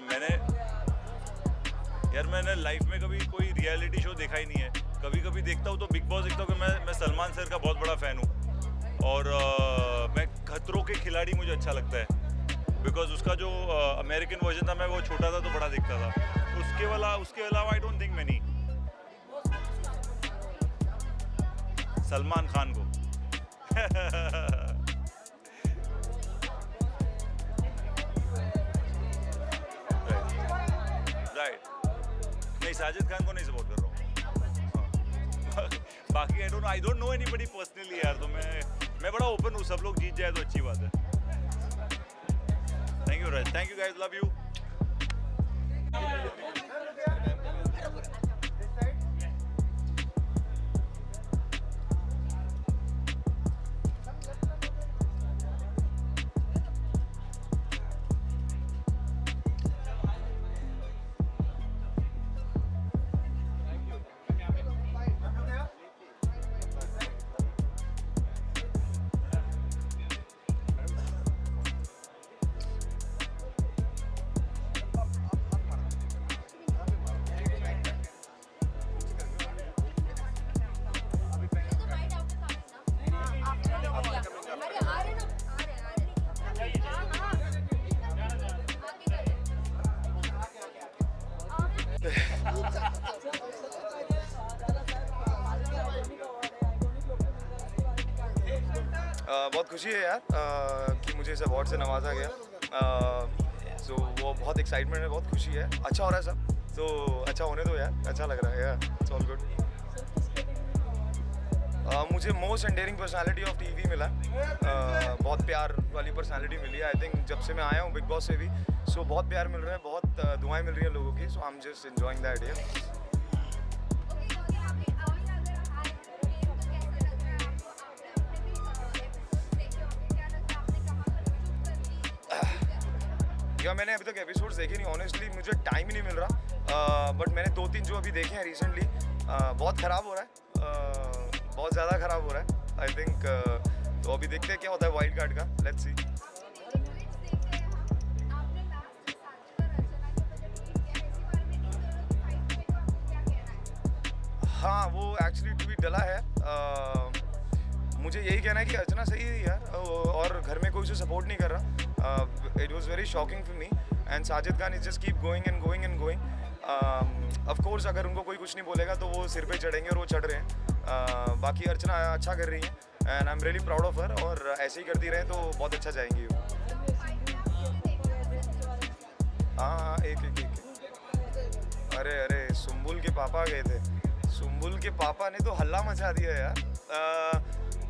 मैंने life में कभी कोई reality show देखा ही नहीं है. कभी देखता हूँ तो बिग बॉस देखता हूँ कि मैं सलमान सर का बहुत बड़ा फ़ैन हूँ, और मैं खतरों के खिलाड़ी मुझे अच्छा लगता है, बिकॉज उसका जो अमेरिकन वर्जन था, मैं वो छोटा था तो बड़ा देखता था. उसके अलावा आई don't think many. Salman Khan को राइट नहीं, साजिद खान को नहीं सपोर्ट कर रहा हूँ. बाकी आई डोंट नो एनीबडी पर्सनली यार, तो मैं बड़ा ओपन हूँ, सब लोग जीत जाए तो अच्छी बात है. Thank you Raj, thank you guys, love you. बहुत खुशी है यार कि मुझे इस अवार्ड से नवाजा गया. सो वो बहुत एक्साइटमेंट है, बहुत खुशी है. अच्छा हो रहा है सब, तो अच्छा होने दो यार, अच्छा लग रहा है यार. It's all good. मुझे मोस्ट एंडेयरिंग पर्सनालिटी ऑफ टीवी मिला. बहुत प्यार वाली पर्सनालिटी मिली है. आई थिंक जब से मैं आया हूँ बिग बॉस से भी, सो बहुत प्यार मिल रहा है, बहुत दुआएं मिल रही हैं लोगों की. So I am just enjoying that here. Yeah मैंने अभी तक एपिसोड्स देखे नहीं, ऑनेस्टली मुझे टाइम ही नहीं मिल रहा. बट मैंने 2-3 जो अभी देखे हैं रिसेंटली, बहुत ख़राब हो रहा है, बहुत ज़्यादा ख़राब हो रहा है. आई थिंक तो अभी देखते हैं क्या होता है वाइल्ड कार्ड का. Let's see. हाँ वो एक्चुअली ट्वीट डला है। मुझे यही कहना है कि अर्चना सही है यार, और घर में कोई उसे सपोर्ट नहीं कर रहा। It was very shocking for me and Sajid Khan is just keep going and going and going. Of course अगर उनको कोई कुछ नहीं बोलेगा तो वो सिर पे चढ़ेंगे और वो चढ़ रहे हैं। बाकी अर्चना अच्छा कर रही है and I am really proud of her, और ऐसे ही करती रहे तो बहुत अच्छा जाएंगी वो। हाँ एक अरे सुम्बुल के पापा गए थे, सुम्बुल के पापा ने तो हल्ला मचा दिया यार।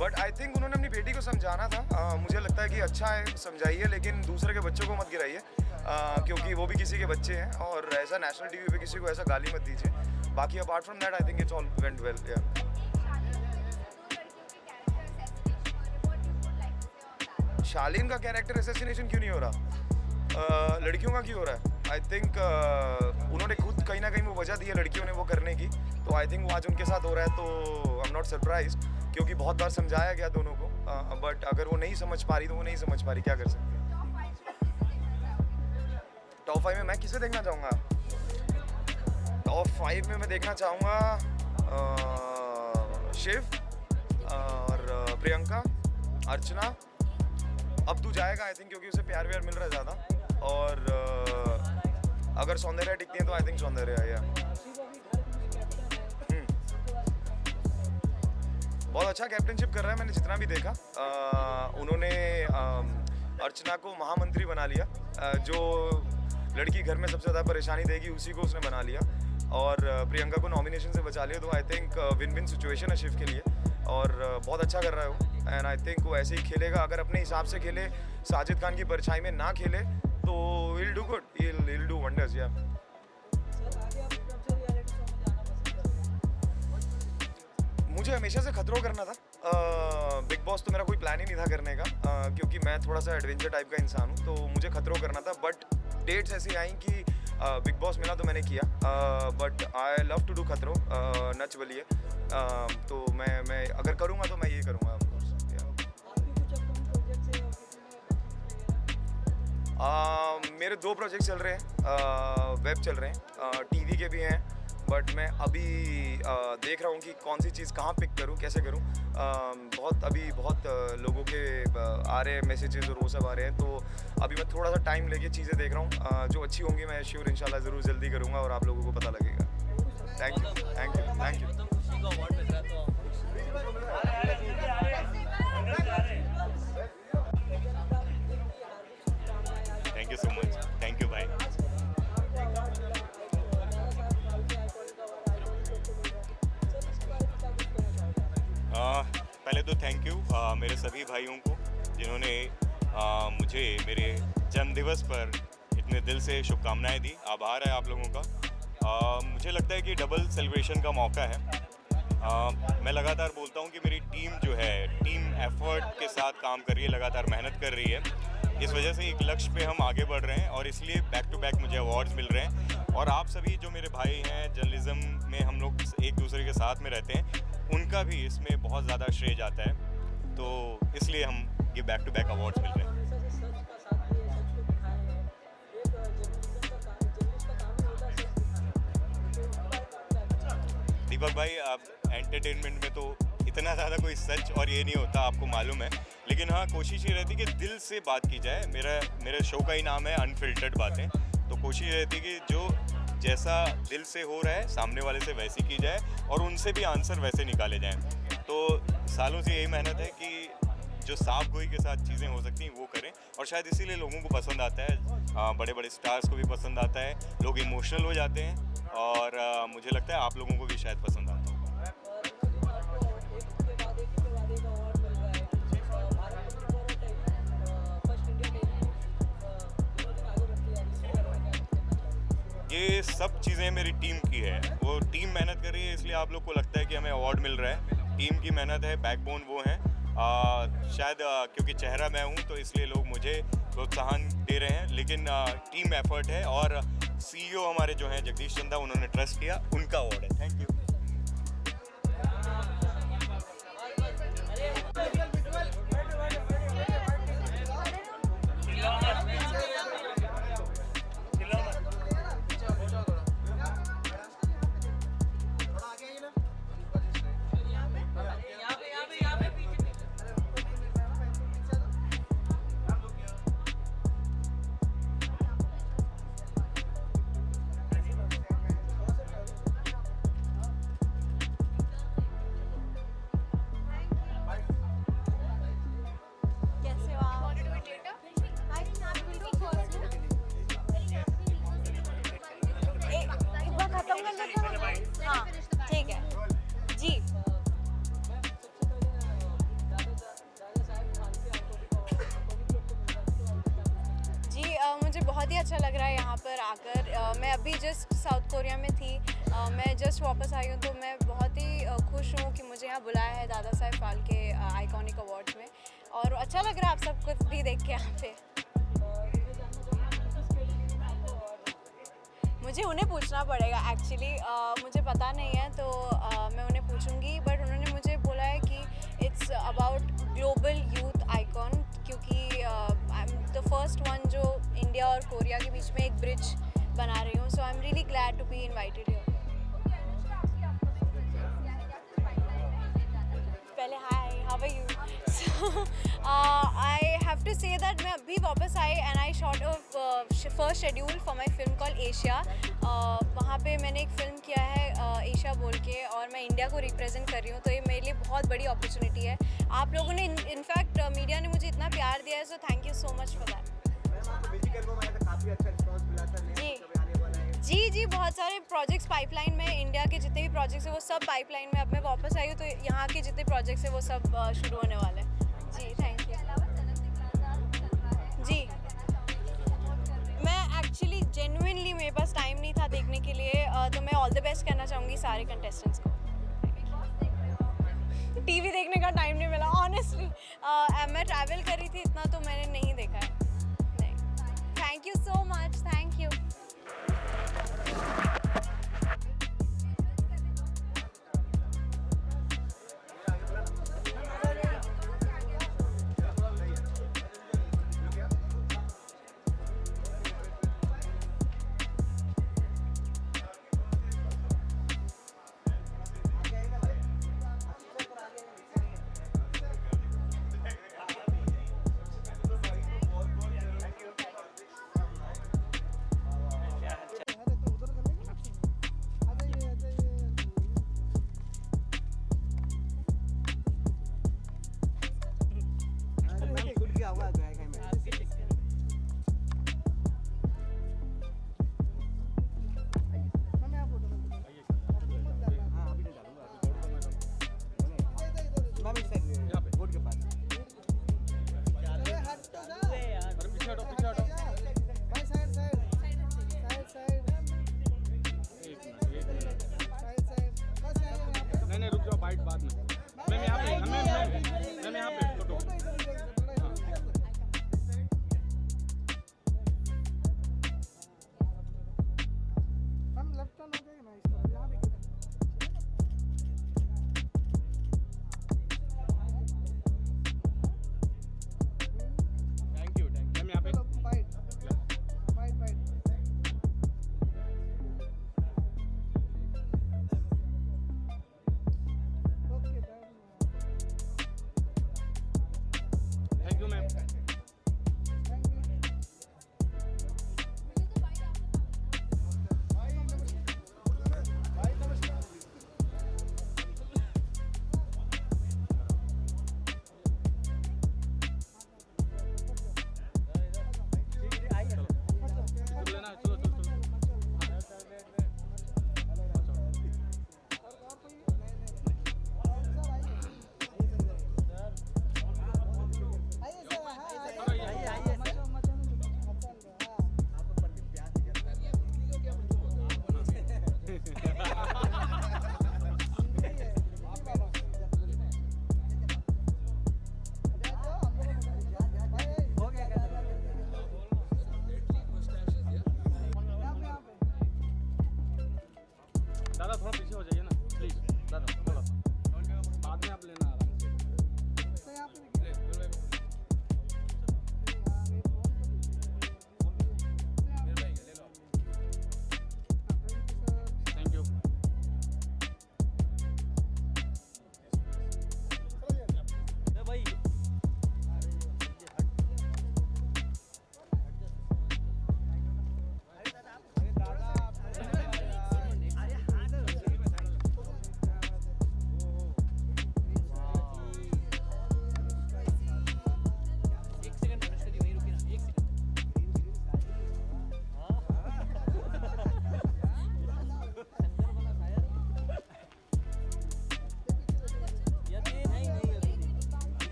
बट आई थिंक उन्होंने अपनी बेटी को समझाना था। मुझे लगता है कि अच्छा है समझाइए, लेकिन दूसरे के बच्चों को मत गिराइए, क्योंकि वो भी किसी के बच्चे हैं, और ऐसा नेशनल टीवी पे किसी को ऐसा गाली मत दीजिए। बाकी apart from that I think it's all went well. Shalin का कैरेक्टर असैसिनेशन क्यों नहीं हो रहा? लड़कियों का क्यों हो रहा है? आई थिंक उन्होंने खुद कहीं ना कहीं वो वजह दी है लड़कियों ने वो करने की, तो आई थिंक वो आज उनके साथ हो रहा है, तो आई एम नॉट सरप्राइज, क्योंकि बहुत बार समझाया गया दोनों को। बट अगर वो नहीं समझ पा रही तो वो नहीं समझ पा रही, क्या कर सकते हैं। टॉप 5 में मैं किसे देखना चाहूँगा? टॉप 5 में मैं देखना चाहूँगा शिव और प्रियंका, अर्चना। अब तू जाएगा आई थिंक, क्योंकि उसे प्यार व्यार मिल रहा है ज़्यादा, और अगर सौंदर्या टिकती है तो आई थिंक सौंदर्या है। बहुत अच्छा कैप्टनशिप कर रहा है, मैंने जितना भी देखा। उन्होंने अर्चना को महामंत्री बना लिया। जो लड़की घर में सबसे ज़्यादा परेशानी देगी उसी को उसने बना लिया, और प्रियंका को नॉमिनेशन से बचा लिया। तो I think win win situation है शिव के लिए, और बहुत अच्छा कर रहा है वो। एंड आई थिंक वो ऐसे ही खेलेगा, अगर अपने हिसाब से खेले, साजिद खान की परछाई में ना खेले, तो he'll do good, he'll do wonders, yeah. मुझे हमेशा से खतरों करना था। बिग बॉस तो मेरा कोई प्लान ही नहीं था करने का, क्योंकि मैं थोड़ा सा एडवेंचर टाइप का इंसान हूँ, तो मुझे खतरों करना था। बट डेट्स ऐसी आई कि बिग बॉस मिला तो मैंने किया। But I love to do Khatron, Nach बलिए। तो मैं अगर करूँगा तो मैं ये करूँगा। मेरे 2 प्रोजेक्ट चल रहे हैं, वेब चल रहे हैं, टीवी के भी हैं। बट मैं अभी देख रहा हूँ कि कौन सी चीज़ कहाँ पिक करूँ, कैसे करूँ। बहुत लोगों के आ रहे हैं मैसेजेस और वो सब आ रहे हैं, तो अभी मैं थोड़ा सा टाइम लेके चीज़ें देख रहा हूँ। जो अच्छी होंगी मैं श्योर इंशाल्लाह ज़रूर जल्दी करूँगा और आप लोगों को पता लगेगा। Thank you, thank you, thank you. Thank you so much, thank you भाई। पहले तो थैंक यू मेरे सभी भाइयों को जिन्होंने मुझे मेरे जन्मदिवस पर इतने दिल से शुभकामनाएं दी। आभार है आप लोगों का। मुझे लगता है कि डबल सेलिब्रेशन का मौका है। मैं लगातार बोलता हूँ कि मेरी टीम जो है, टीम एफर्ट के साथ काम कर रही है, लगातार मेहनत कर रही है। इस वजह से एक लक्ष्य पे हम आगे बढ़ रहे हैं, और इसलिए बैक टू बैक मुझे अवार्ड्स मिल रहे हैं। और आप सभी जो मेरे भाई हैं, जर्नलिज्म में हम लोग एक दूसरे के साथ में रहते हैं, उनका भी इसमें बहुत ज़्यादा श्रेय जाता है। तो इसलिए हम ये बैक टू बैक अवार्ड्स मिल रहे हैं। दीपक भाई, आप एंटरटेनमेंट में तो इतना ज़्यादा कोई सच और ये नहीं होता, आपको मालूम है। लेकिन हाँ, कोशिश ये रहती है कि दिल से बात की जाए। मेरे शो का ही नाम है अनफिल्टर्ड बातें। तो कोशिश ये रहती है कि जो जैसा दिल से हो रहा है सामने वाले से वैसी की जाए, और उनसे भी आंसर वैसे निकाले जाएं। तो सालों से यही मेहनत है कि जो साफ गोई के साथ चीज़ें हो सकती हैं वो करें, और शायद इसीलिए लोगों को पसंद आता है। बड़े बड़े स्टार्स को भी पसंद आता है, लोग इमोशनल हो जाते हैं, और मुझे लगता है आप लोगों को भी शायद पसंद आता है। ये सब चीज़ें मेरी टीम की है, वो टीम मेहनत कर रही है, इसलिए आप लोग को लगता है कि हमें अवार्ड मिल रहा है। टीम की मेहनत है, बैकबोन वो हैं। शायद क्योंकि चेहरा मैं हूँ तो इसलिए लोग मुझे प्रोत्साहन दे रहे हैं, लेकिन टीम एफर्ट है। और CEO हमारे जो हैं जगदीश चंदा, उन्होंने ट्रस्ट किया, उनका अवार्ड है। Thank you. कोरिया में थी, मैं जस्ट वापस आई हूँ, तो मैं बहुत ही खुश हूँ कि मुझे यहाँ बुलाया है दादा साहेब फाल्के आइकॉनिक अवार्ड्स में, और अच्छा लग रहा है आप सबको भी देख के यहाँ पे। मुझे उन्हें पूछना पड़ेगा एक्चुअली, मुझे पता नहीं है, तो मैं उन्हें पूछूंगी, बट उन्होंने मुझे बोला है कि it's about global youth icon, क्योंकि I am the first one जो इंडिया और कोरिया के बीच में एक ब्रिज बना रही हूँ, so I am really glad to be invited here. पहले hi, how are you? So I have to say that मैं अभी वापस आई and I shot a first schedule for my film call Asia. वहाँ पे मैंने एक फ़िल्म किया है एशिया बोल के, और मैं इंडिया को रिप्रेजेंट कर रही हूँ, तो ये मेरे लिए बहुत बड़ी अपॉर्चुनिटी है। आप लोगों ने इनफैक्ट मीडिया ने मुझे इतना प्यार दिया है, so thank you so much for that. जी, बहुत सारे प्रोजेक्ट्स पाइपलाइन में, इंडिया के जितने भी प्रोजेक्ट्स हैं वो सब पाइपलाइन में। अब मैं वापस आई हूँ तो यहाँ के जितने प्रोजेक्ट्स हैं वो सब शुरू होने वाले हैं। जी थैंक यू। जी मैं एक्चुअली जेन्युइनली मेरे पास टाइम नहीं था देखने के लिए, तो मैं ऑल द बेस्ट कहना चाहूँगी सारे कंटेस्टेंट्स को। टीवी देखने का टाइम नहीं मिला ऑनेस्टली, मैं ट्रैवल करी थी इतना, तो मैंने नहीं देखा है। नहीं, thank you so much, thank you.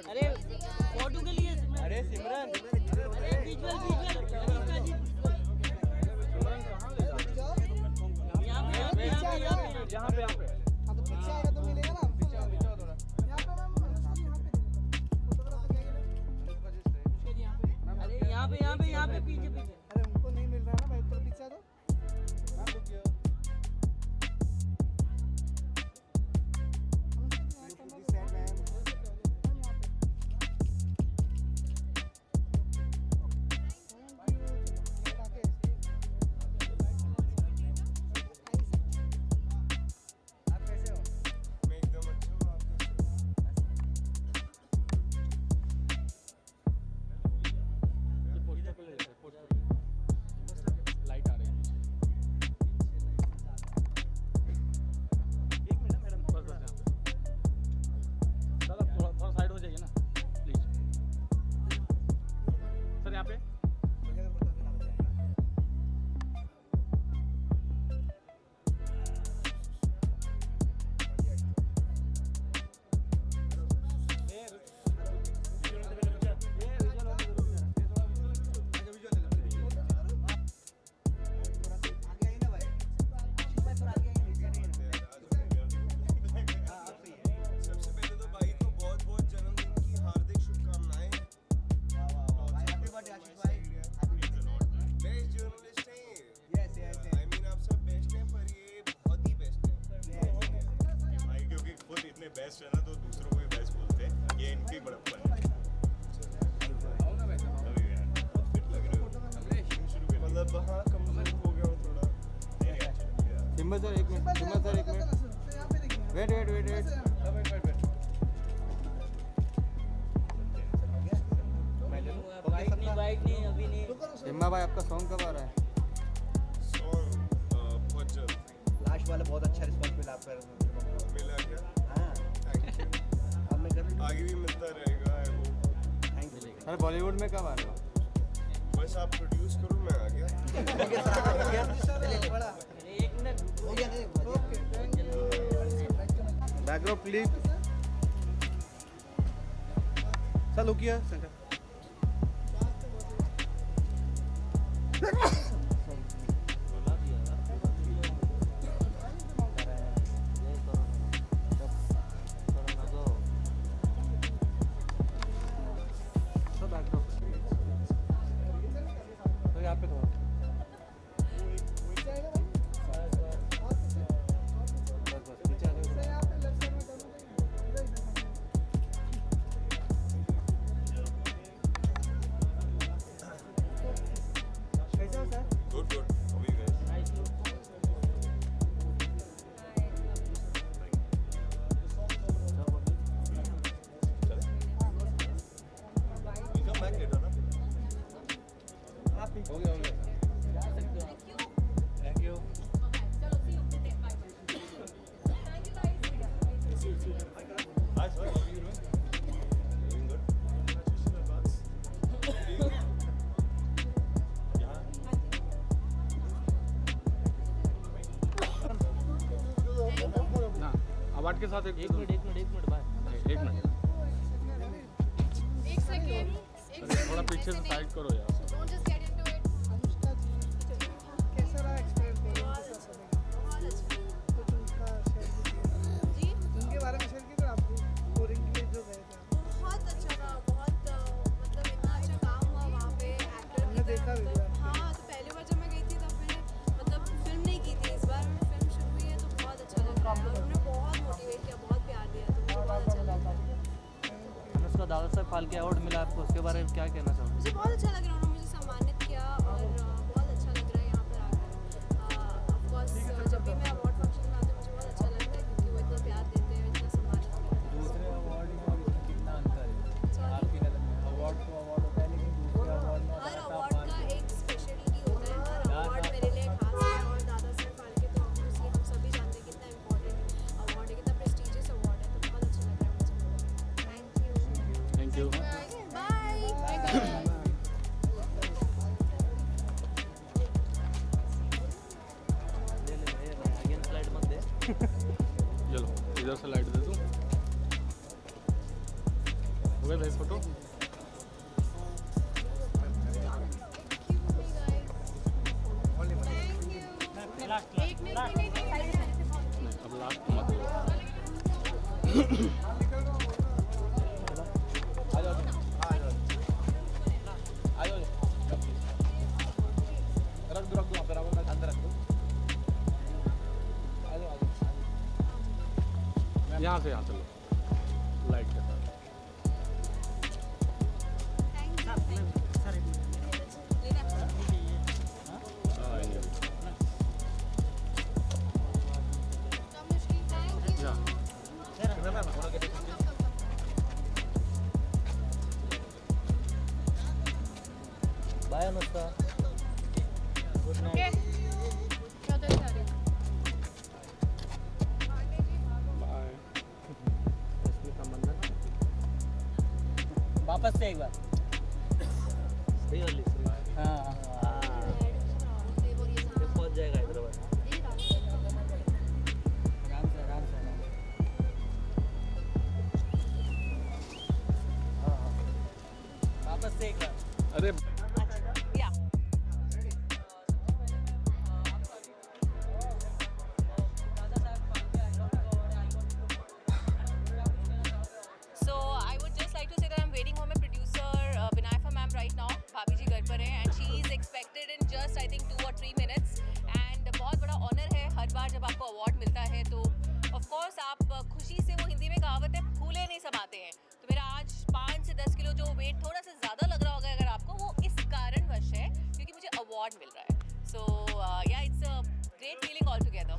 अरे फोटो के लिए अरे सिमरन यहाँ पे हाँ तो पीछे आएगा तो मिलेगा ना पीछे आओ थोड़ा यहाँ पे पीछे अरे उनको नहीं मिल रहा ना भाई तो पीछे आ दो बेस्ट है ना तो दूसरों को भी बेस्ट बोलते हैं ये इनकी बड़प्पन है मतलब हाँ कमजोर हो गया वो थोड़ा सिम्बा सर एक मिनट वेट बाइक नहीं अभी नहीं सिम्बा भाई आपका सॉन्ग कब आ रहा है सॉन्ग बहुत जल्द लास्ट वाला बहुत अच्छा रिस्पॉन्स मिला आपका मिला क्या हाँ अब मैं कर आगे भी मिलता रहेगा वो थैंक यू सर बॉलीवुड में कब आ रहे हो बस आप प्रोड्यूस करो मैं आ गया एक मिनट हो गया backdrop clip sir look here centre award के साथ एक मिनट बाय एक मिनट एक सेकेंड थोड़ा पीछे से साइड करो यार don't just get into it कैसा रहा एक्सपीरियंस बहुत अच्छा कुछ उनका शेयर कीजिए जी उनके बारे में शेयर कीजिए आपको टूरिंग के लिए जो गए थे बहुत अच्छा था बहुत मतलब इतना अच्छा काम हुआ वहाँ पे एक्टर हमने देखा भी हुआ। हाँ तो पहली बार जब मैं गई थी तब मैंने मतलब फिल्म नहीं की थी इस बार मैंने फिल्म शुरू हुई है तो बहुत अच्छा लग रहा है और उन्होंने बहुत मोटिवेट किया बहुत प्यार दिया तो मुझे बहुत अच्छा लगा उसका दादा साहब फाल्के अवार्ड मिला आपको उसके बारे में क्या कहना चाहोगे मुझे बहुत अच्छा लग रहा है उन्होंने मुझे सम्मानित किया और बहुत अच्छा लग रहा है यहाँ पर आकर ऑफकोर्स जब भी मैं अवार्ड फंक्शन में आती हूँ मुझे बहुत अच्छा लगता है क्योंकि वो इतना प्यार देते हैं इतना सम्मानित करते हैं दूसरे अवार्ड में कितना अंतर है आपकी नज़र में अवार्ड तो अवार्ड होता है लेकिन दूसरे अवार्ड में हर अवार्ड का एक स्पेशलिटी होता है हर अवार्ड मेरे लिए खास है और दादा साहब फाल्के तो ऑब्वियसली हम थैंक यू चलो इधर से लाइट दे दूँ हो गया भाई फोटो अब लास्ट मत रख दो बराबर मैं अंदर रख दूँ यहाँ से यहाँ चलो लाइट के साथ बाय अनुष्का गुड वापस से एक बार सही वाली हाँ पहुंच जाएगा हैदराबाद आराम से वापस से एक बार अरे So I would just like to say that I'm waiting for my producer Vinayfa ma'am right now. भाभी जी घर पर हैं and she is expected in just I think 2 or 3 minutes. And बहुत बड़ा honor है हर बार जब आपको award मिलता है तो of course आप खुशी से वो हिंदी में कहावत है फूले नहीं समाते हैं. तो मेरा आज 5 से 10 किलो जो वेट थोड़ा सा ज़्यादा लग रहा होगा अगर आपको वो इस कारणवश है क्योंकि मुझे award मिल रहा है. So yeah, it's a great feeling altogether.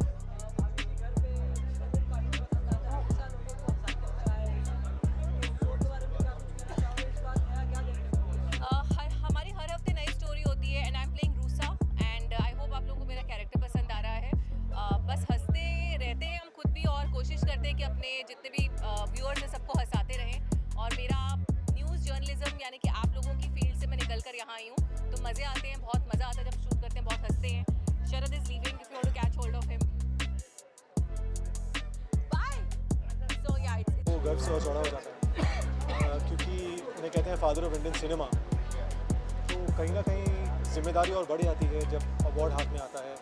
हमारी हर हफ्ते नई स्टोरी होती है and I am playing RUSA and I hope आप लोगों को मेरा कैरेक्टर पसंद आ रहा है. बस हंसते रहते हैं हम खुद भी और कोशिश करते हैं कि अपने जितने भी व्यूअर्स हैं सबको हंसाते रहें. और मेरा न्यूज़ जर्नलिज्म यानी कि आप लोगों की फील्ड से मैं निकल कर यहाँ आई हूँ तो मज़े आते हैं, बहुत मज़ा आता है जब शूट करते हैं, बहुत हंसते हैं. Sharad is leaving if you want to catch hold of him. Bye. So yeah it's वो गर्व से और चौड़ा हो जाता है क्योंकि उन्हें कहते हैं फादर ऑफ इंडियन सिनेमा. तो कहीं ना कहीं जिम्मेदारी और बढ़ जाती है जब अवार्ड हाथ में आता है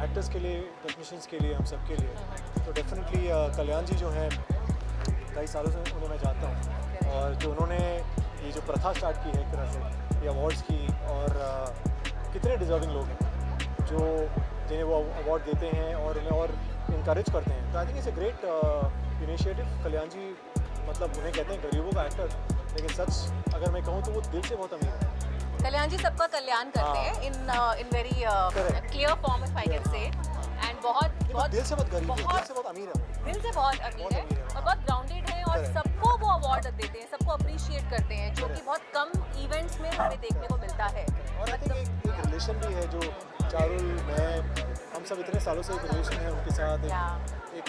एक्टर्स के लिए, टेक्नीशियंस के लिए, हम सब के लिए. तो डेफिनेटली कल्याण जी जो हैं कई सालों से उन्हें मैं जानता हूँ और जो उन्होंने ये जो प्रथा स्टार्ट की है एक तरह से ये अवार्ड्स की और कितने डिज़र्विंग लोग हैं जो जिन्हें वो अवार्ड देते हैं और उन्हें और इनकरेज करते हैं. तो I think it's a great initiative. Kalyan ji मतलब उन्हें कहते हैं गरीबों का एक्टर, लेकिन सच अगर मैं कहूँ तो वो दिल से बहुत अमीर है. कल्याण जी सबका कल्याण करते हैं in very clear form if I can say. And बहुत दिल से बहुत गरीब है, दिल से बहुत अमीर है, दिल से बहुत अमीर है और बहुत ग्राउंडेड है और सबको वो अवार्ड देते हैं, सबको अप्रिशिएट करते हैं जो कि बहुत कम इवेंट्स में हमें देखने को मिलता है. और आई थिंक एक रिलेशन भी है जो चारुल, मैं, हम सब इतने सालों से एक रिलेशन है उनके साथ. एक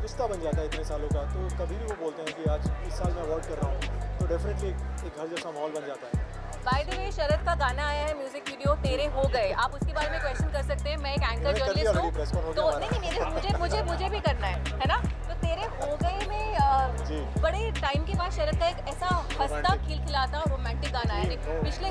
रिश्ता बन जाता है इतने सालों का. तो कभी भी वो बोलते हैं कि आज इस साल मैं अवार्ड कर रहा हूँ तो डेफिनेटली एक घर जैसा माहौल बन जाता है. बाय द वे शरद का गाना आया है म्यूजिक वीडियो तेरे हो गए. आप उसके बारे में क्वेश्चन कर सकते हैं. मैं एक एंकर जर्नलिस्ट हूँ तो नहीं मुझे भी करना है ना. तो तेरे हो गए में बड़े टाइम के बाद शरद का एक ऐसा हंसता खिलखिलाता रोमांटिक गाना है. पिछले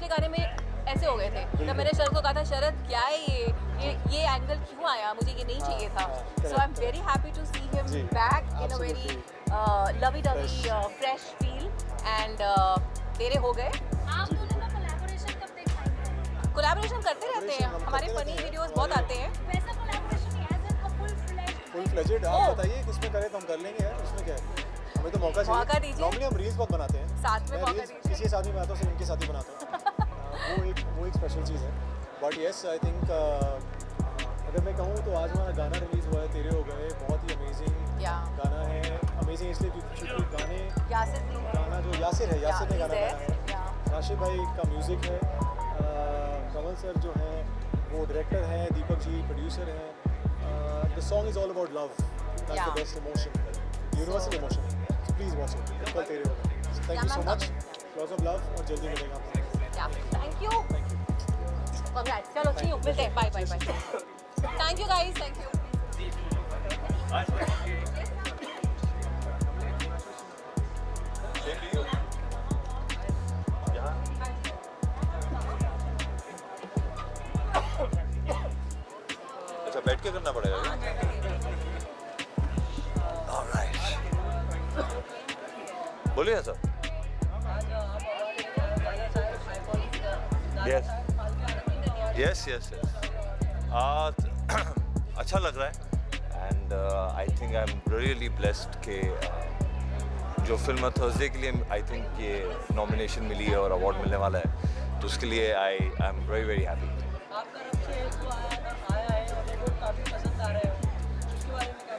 गाने में ऐसे हो गए थे. तो मैंने शरद को कहा था शरद क्या है ये एंगल क्यों आया, मुझे ये नहीं चाहिए था. So I am very happy to see him back in a very lovey dovey fresh feel and तेरे हो गए. आप दोनों का कोलैबोरेशन कब देख पाएंगे? कोलैबोरेशन करते रहते हैं, हमारे फनी वीडियोस बहुत आते हैं. वैसा collaboration as a full fledged आप बताइए किसमें करें तो हम कर लेंगे यार, उसमें क्या है. हमें तो मौका चाहिए. नॉर्मली हम रील्स बहुत बनाते हैं साथ में, मौका दीजिए. किसी के साथ नहीं बनाता हूँ, सिर्फ इनके साथ ही बनाता हूँ. वो एक स्पेशल चीज़ है. बट येस आई थिंक अगर मैं कहूँ तो आज हमारा गाना रिलीज़ हुआ है तेरे हो गए. बहुत ही अमेजिंग गाना है. अमेजिंग इसलिए क्योंकि गाना जो यासिर ने गाना गाया है. राशिद भाई का म्यूज़िक है. कमल सर जो हैं वो डायरेक्टर हैं, दीपक जी प्रोड्यूसर हैं. The song is all about love. That's the best emotion, universal emotion. Please watch it, कल तेरे होगा। Thank you so much, lots of love और जल्दी मिलेगा आप लोगों थैंक यू। Congrats. चलो see you, मिलते हैं, bye bye bye. Thank you guys, thank you. अच्छा बैठ के करना पड़ेगा ऑलराइट बोलिए sir yes yes yes yes अच्छा लग रहा है and I think I am really blessed के जो फिल्म थर्सडे के लिए आई थिंक ये नॉमिनेशन मिली है और अवार्ड मिलने वाला है तो उसके लिए आई am very very happy.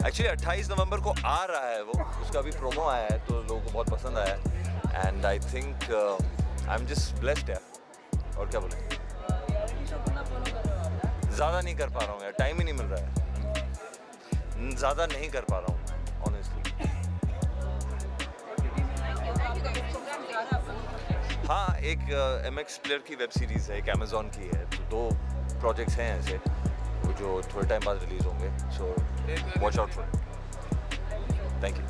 Actually 28 नवंबर को आ रहा है वो, उसका भी प्रोमो आया है तो लोगों को बहुत पसंद आया है and I think I am just blessed यार और क्या बोले ज़्यादा नहीं कर पा रहा हूँ यार, टाइम ही नहीं मिल रहा है, ज़्यादा नहीं कर पा रहा हूँ ऑनेस्टली। हाँ एक MX प्लेयर की वेब सीरीज़ है, एक अमेज़ॉन की है, तो 2 प्रोजेक्ट्स हैं ऐसे वो जो थोड़े टाइम बाद रिलीज़ होंगे, so watch out for it. Thank you.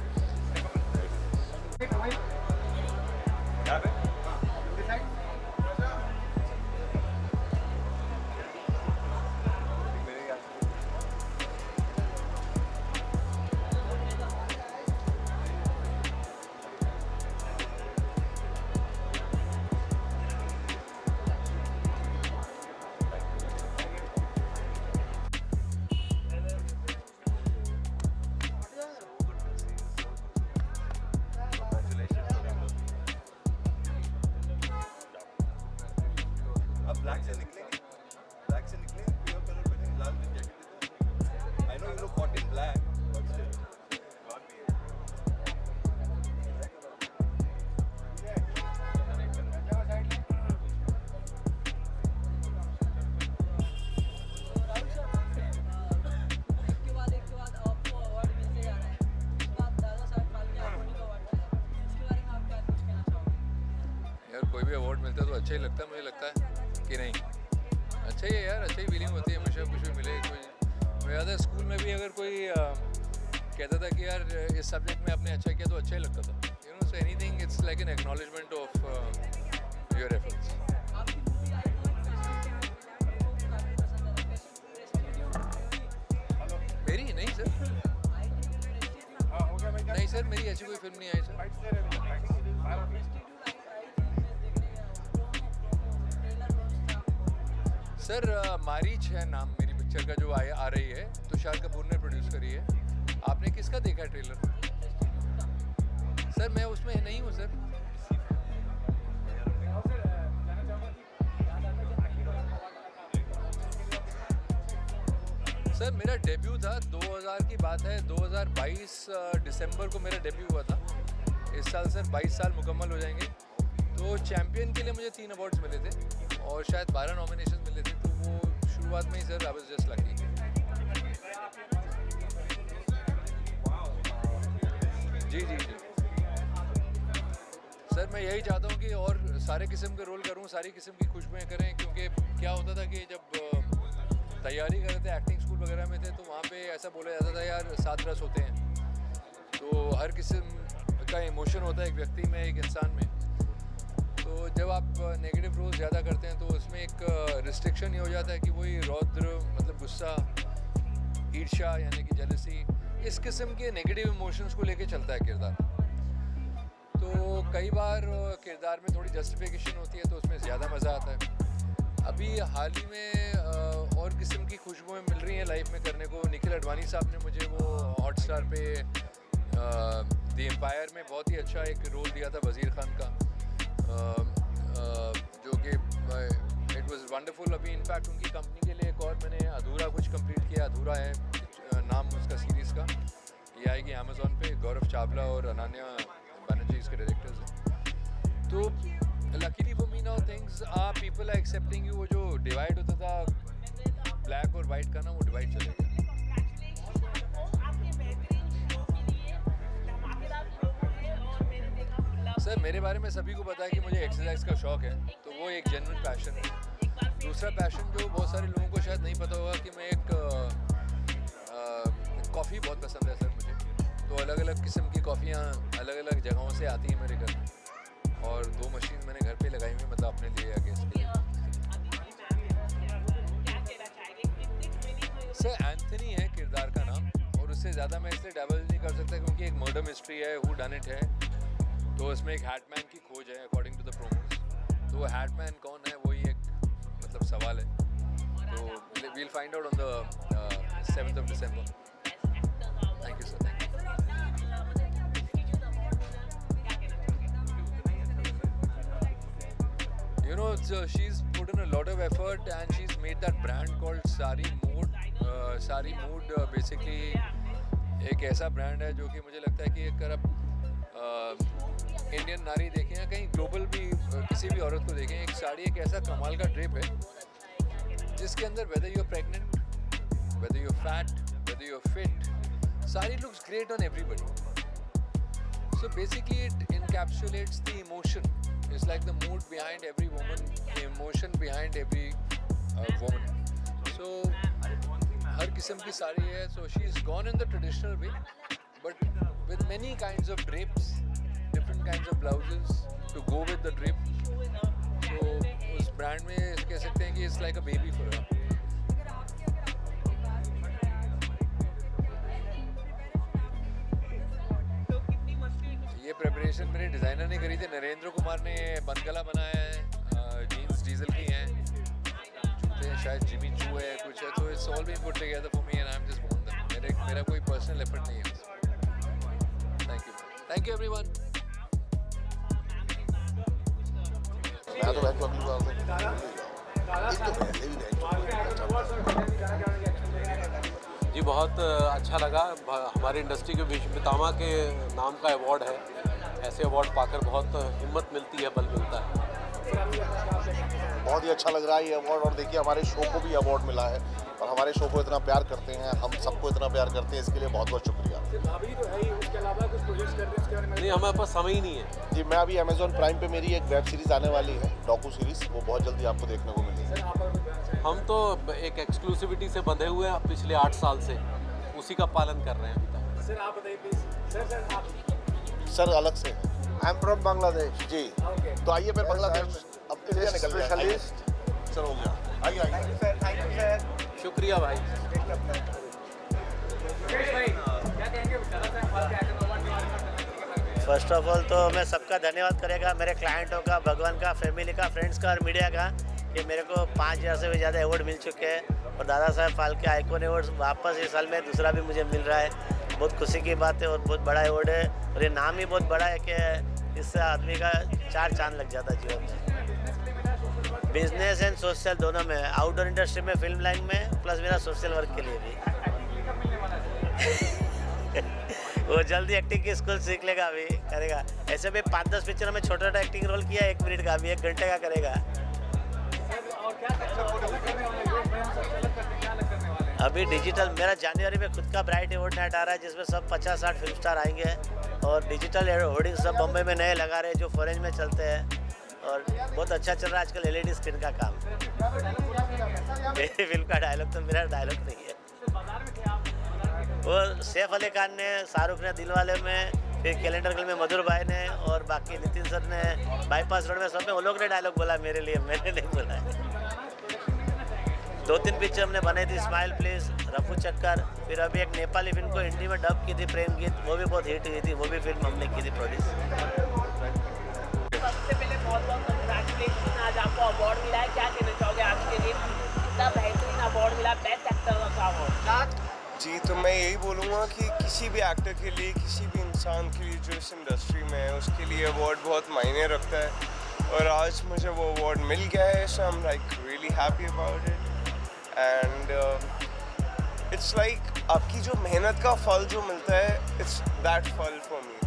Black से निकलेंगे, ब्लैक से निकलेंगे, पीला कलर पहने, लाल में jacket. I know you look hot in black, but still. यार कोई भी अवार्ड मिलता है तो अच्छा ही लगता है, मुझे लगता है कि नहीं अच्छा ही है यार, अच्छा ही फीलिंग होती है हमेशा कुछ भी मिले। कोई मुझे याद है स्कूल में भी अगर कोई कहता था कि यार इस सब्जेक्ट में आपने अच्छा किया तो अच्छा ही लगता था, you know, so anything it's like an acknowledgement of your efforts. मेरी नहीं सर, नहीं सर मेरी ऐसी कोई फिल्म नहीं आई सर। सर मारीच है नाम मेरी पिक्चर का जो आ रही है, तुषार कपूर ने प्रोड्यूस करी है। आपने किसका देखा है ट्रेलर? सर मैं उसमें नहीं हूँ सर। सर मेरा डेब्यू था 2000 की बात है, 2022 दिसंबर को मेरा डेब्यू हुआ था। इस साल सर 22 साल मुकम्मल हो जाएंगे। तो चैम्पियन के लिए मुझे 3 अवार्ड्स मिले थे और शायद 12 नॉमिनेशन मिले थे, तो वो शुरुआत में ही sir I was just lucky. जी जी जी सर मैं यही चाहता हूँ कि और सारे किस्म के रोल करूँ, सारी किस्म की खुशबुएँ करें, क्योंकि क्या होता था कि जब तैयारी कर रहे थे एक्टिंग स्कूल वगैरह में थे तो वहाँ पे ऐसा बोला जाता था यार 7 रस होते हैं, तो हर किस्म का इमोशन होता है एक व्यक्ति में, एक इंसान में। तो जब आप नेगेटिव रोल ज़्यादा करते हैं तो उसमें एक रिस्ट्रिक्शन ये हो जाता है कि वही रौद्र मतलब गुस्सा, ईर्ष्या यानी कि जेलसी, इस किस्म के नेगेटिव इमोशंस को लेके चलता है किरदार। तो कई बार किरदार में थोड़ी जस्टिफिकेशन होती है तो उसमें ज़्यादा मज़ा आता है। अभी हाल ही में और किस्म की खुशबुएँ मिल रही हैं लाइफ में करने को। निखिल अडवाणी साहब ने मुझे वो हॉटस्टार पे द एम्पायर में बहुत ही अच्छा एक रोल दिया था वज़ीर खान का, जो कि इट वाज वंडरफुल। अभी इनफैक्ट उनकी कंपनी के लिए एक और मैंने अधूरा कुछ कंप्लीट किया, अधूरा है नाम उसका सीरीज़ का, ये आएगी अमेज़ॉन पे। गौरव चावला और अनन्या बनर्जी इसके डायरेक्टर्स हैं। तो luckily for me now things are people are accepting you. वो जो डिवाइड होता था ब्लैक और वाइट का ना, वो डिवाइड चले गया। सर मेरे बारे में सभी को पता है कि मुझे एक्सरसाइज का शौक है, तो वो एक जेन्युइन पैशन है। दूसरा पैशन जो बहुत सारे लोगों को शायद नहीं पता होगा कि मैं एक कॉफ़ी बहुत पसंद है सर मुझे। तो अलग अलग किस्म की कॉफ़ियाँ अलग अलग जगहों से आती हैं मेरे घर, और 2 मशीन मैंने घर पे लगाई हुई, मतलब अपने लिए या गेस्ट के लिए। सर एंथनी है किरदार का नाम, और उससे ज़्यादा मैं इसलिए डबल नहीं कर सकता क्योंकि एक मर्डर मिस्ट्री है, हू डन इट है, तो उसमें एक हैटमैन की खोज है अकॉर्डिंग टू द प्रोमोस। तो वो हैटमैन कौन है वही एक मतलब सवाल है, तो we'll find out on the 7th of December। Thank you sir, thank you. You know, so she's put in a lot of effort and she's made that brand called Sari Mood. Sari Mood basically एक ऐसा brand है जो कि मुझे लगता है कि अगर आप इंडियन नारी देखें या कहीं ग्लोबल भी किसी भी औरत को देखें, एक साड़ी एक ऐसा कमाल का ड्रिप है जिसके अंदर whether you're pregnant, whether you're fat, whether you're fit, sari looks great on everybody. So basically it encapsulates the emotion. It's like the mood behind every woman, the emotion behind every woman. So हर किस्म की साड़ी है, so she's gone in the traditional way, but with many kinds of drapes, different kinds of blouses to go with the drape. So उस brand में कह सकते हैं कि it's like a baby for her. ये प्रिपरेशन मेरे designer ने करी थी, नरेंद्र कुमार ने बनगला बनाया है, जीन्स डीजल की हैं, जूते शायद जिमी चू है कुछ है, तो it's all been put together for me and I am just born that. मेरा कोई पर्सनल एफर्ट नहीं है। Thank you everyone. मैं तो बैठ अगली बार जी बहुत अच्छा लगा। हमारी इंडस्ट्री के बीच पितामा के नाम का अवार्ड है, ऐसे अवार्ड पाकर बहुत हिम्मत मिलती है, बल मिलता है। बहुत ही अच्छा लग रहा है ये अवार्ड, और देखिए हमारे शो को भी अवार्ड मिला है, और हमारे शो को इतना प्यार करते हैं, हम सबको इतना प्यार करते हैं, इसके लिए बहुत बहुत शुक्रिया। नहीं, हमारे पास समय ही नहीं है जी। मैं अभी अमेजॉन प्राइम पे मेरी एक वेब सीरीज़ आने वाली है, डॉकू सीरीज़, वो बहुत जल्दी आपको देखने को मिलेगी। हम तो एक एक्सक्लूसिविटी से बंधे हुए हैं पिछले 8 साल से, उसी का पालन कर रहे हैं अभी तक। सर आप बताइए प्लीज। सर अलग से आई एम फ्रॉम बांग्लादेश जी। तो आइए फिर बांग्लादेश, अब इंडिया निकल गया। सर हो गया, आइए आइए सर। Thank you sir. शुक्रिया भाई। फर्स्ट ऑफ ऑल तो मैं सबका धन्यवाद करेगा, मेरे क्लाइंटों का, भगवान का, फैमिली का, फ्रेंड्स का और मीडिया का, कि मेरे को 5000 से भी ज़्यादा अवार्ड मिल चुके हैं, और दादा साहब फाल्के आइकॉन अवार्ड वापस इस साल में दूसरा भी मुझे मिल रहा है। बहुत खुशी की बात है और बहुत बड़ा अवार्ड है, और ये नाम ही बहुत बड़ा है कि इससे आदमी का 4 चांद लग जाता है जीवन में। बिजनेस एंड सोशल दोनों में, आउटडोर इंडस्ट्री में, फिल्म लाइन में, प्लस मेरा सोशल वर्क के लिए भी। वो जल्दी एक्टिंग की स्कूल सीख लेगा, अभी करेगा। ऐसे भी 5-10 पिक्चरों में छोटा छोटा एक्टिंग रोल किया, 1 मिनट का, अभी 1 घंटे का करेगा। अभी डिजिटल मेरा जनवरी में खुद का ब्राइट अवार्ड नाइट आ रहा है, जिसमें सब 50-60 फिल्म स्टार आएंगे, और डिजिटल होर्डिंग सब बम्बई में नए लगा रहे हैं जो फॉरेन में चलते हैं, और बहुत अच्छा चल रहा है आजकल LED स्क्रीन का काम। मेरी फिल्म का डायलॉग तो मेरा डायलॉग नहीं है, वो सैफ अली खान ने, शाहरुख ने दिलवाले में, फिर कैलेंडर गर्ल में मधुर भाई ने, और बाकी नितिन सर ने बाईपास रोड में, सब में वो लोग ने डायलॉग बोला मेरे लिए, मैंने नहीं बोला है। 2-3 पिक्चर हमने बनाई थी, स्माइल प्लीज, रफू चक्कर, फिर अभी एक नेपाली फिल्म को हिंदी में डब की थी, प्रेम गीत, वो भी बहुत हिट हुई थी, वो भी फिल्म हमने की थी प्रोड्यूस। सबसे पहले बहुत बहुत कंग्रेचुलेशन, आज आपको अवार्ड मिला है, क्या कहना चाहोगे आज के दिन? इतना बेहतरीन अवार्ड मिला, बेस्ट एक्टर का अवार्ड। जी, तो मैं यही बोलूँगा कि किसी भी एक्टर के लिए, किसी भी इंसान के लिए जो इस इंडस्ट्री में है, उसके लिए अवार्ड बहुत मायने रखता है, और आज मुझे वो अवार्ड मिल गया है, so I am like really happy about it, and it's like आपकी जो मेहनत का फल जो मिलता है, इट्स दैट फल for me,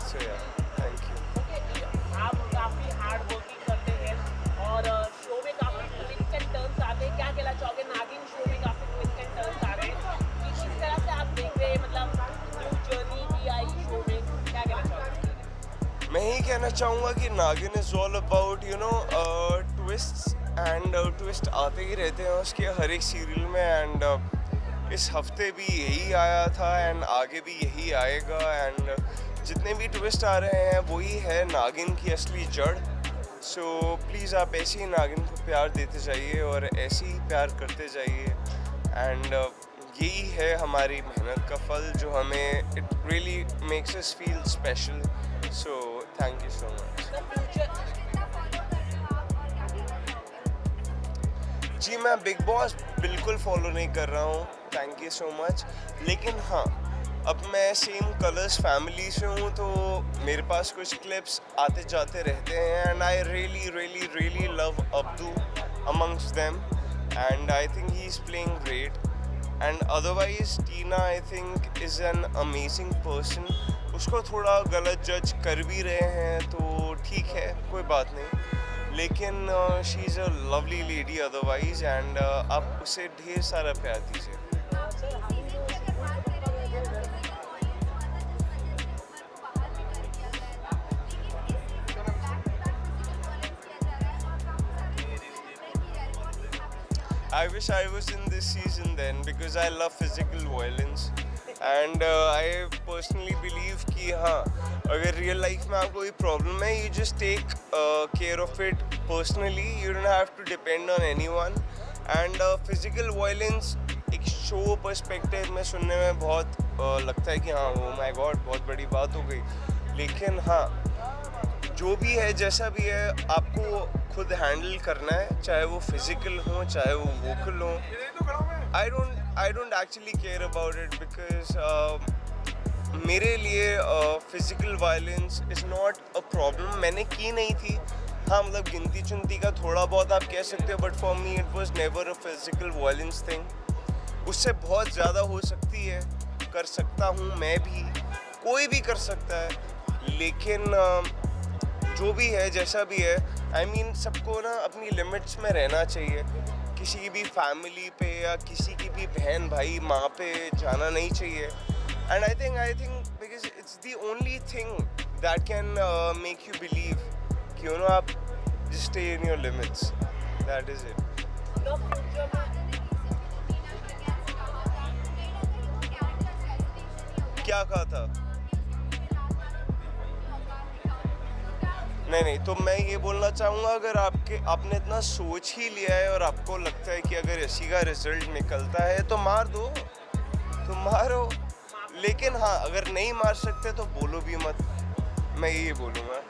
so yeah thank you. आप काफ़ी हार्ड वर्किंग करते हैं, और शो में काफ़ी ट्विस्ट एंड टर्न्स आते हैं, क्या कहना चाहोगे? नागिन शो में काफ़ी ट्विस्ट एंड टर्न्स आ रहे हैं, किस तरह से आप देख रहे हैं, मतलब न्यू जर्नी की आई शो में, क्या कहना चाहोगे? मैं ही कहना चाहूँगा कि नागिन is all about twists and twist आते ही रहते हैं उसके हर एक सीरियल में एंड इस हफ्ते भी यही आया था एंड आगे भी यही आएगा एंड जितने भी ट्विस्ट आ रहे हैं वही है नागिन की असली जड़। सो प्लीज़ आप ऐसे ही नागिन को प्यार देते जाइए और ऐसे ही प्यार करते जाइए एंड यही है हमारी मेहनत का फल जो हमें it really makes us feel special. So thank you so much. जी मैं बिग बॉस बिल्कुल फॉलो नहीं कर रहा हूँ, थैंक यू सो मच। लेकिन हाँ, अब मैं सेम कलर्स फैमिली से हूँ तो मेरे पास कुछ क्लिप्स आते जाते रहते हैं and I really love Abdu amongst them and I think he is playing great and otherwise Tina I think is an amazing person. उसको थोड़ा गलत जज कर भी रहे हैं तो ठीक है, कोई बात नहीं, लेकिन she is a lovely lady otherwise and आप उसे ढेर सारा प्यार दीजिए। I wish I was in this season then because I love physical violence and I personally believe कि हाँ, अगर real life में आपको कोई problem है you just take care of it personally, you don't have to depend on anyone and physical violence एक show perspective में सुनने में बहुत लगता है कि हाँ oh my god बहुत बड़ी बात हो गई, लेकिन हाँ जो भी है जैसा भी है आपको खुद हैंडल करना है, चाहे वो फिजिकल हो चाहे वो वोकल हो। I don't actually care about it because मेरे लिए physical violence is not a problem. मैंने की नहीं थी, हाँ मतलब गिनती चुनती का थोड़ा बहुत आप कह सकते हो, but for me it was never a physical violence thing. उससे बहुत ज़्यादा हो सकती है, कर सकता हूँ मैं भी, कोई भी कर सकता है, लेकिन जो भी है जैसा भी है आई मीन सबको ना अपनी लिमिट्स में रहना चाहिए। किसी की भी फैमिली पे या किसी की भी बहन भाई माँ पे जाना नहीं चाहिए and I think because it's the only thing that can make you believe कि यू नो आप just stay in your limits, that is it. क्या कहा था? नहीं तो मैं ये बोलना चाहूँगा अगर आपने इतना सोच ही लिया है और आपको लगता है कि अगर इसी का रिजल्ट निकलता है तो मार दो, तो मारो, लेकिन हाँ अगर नहीं मार सकते तो बोलो भी मत, मैं यही बोलूँगा।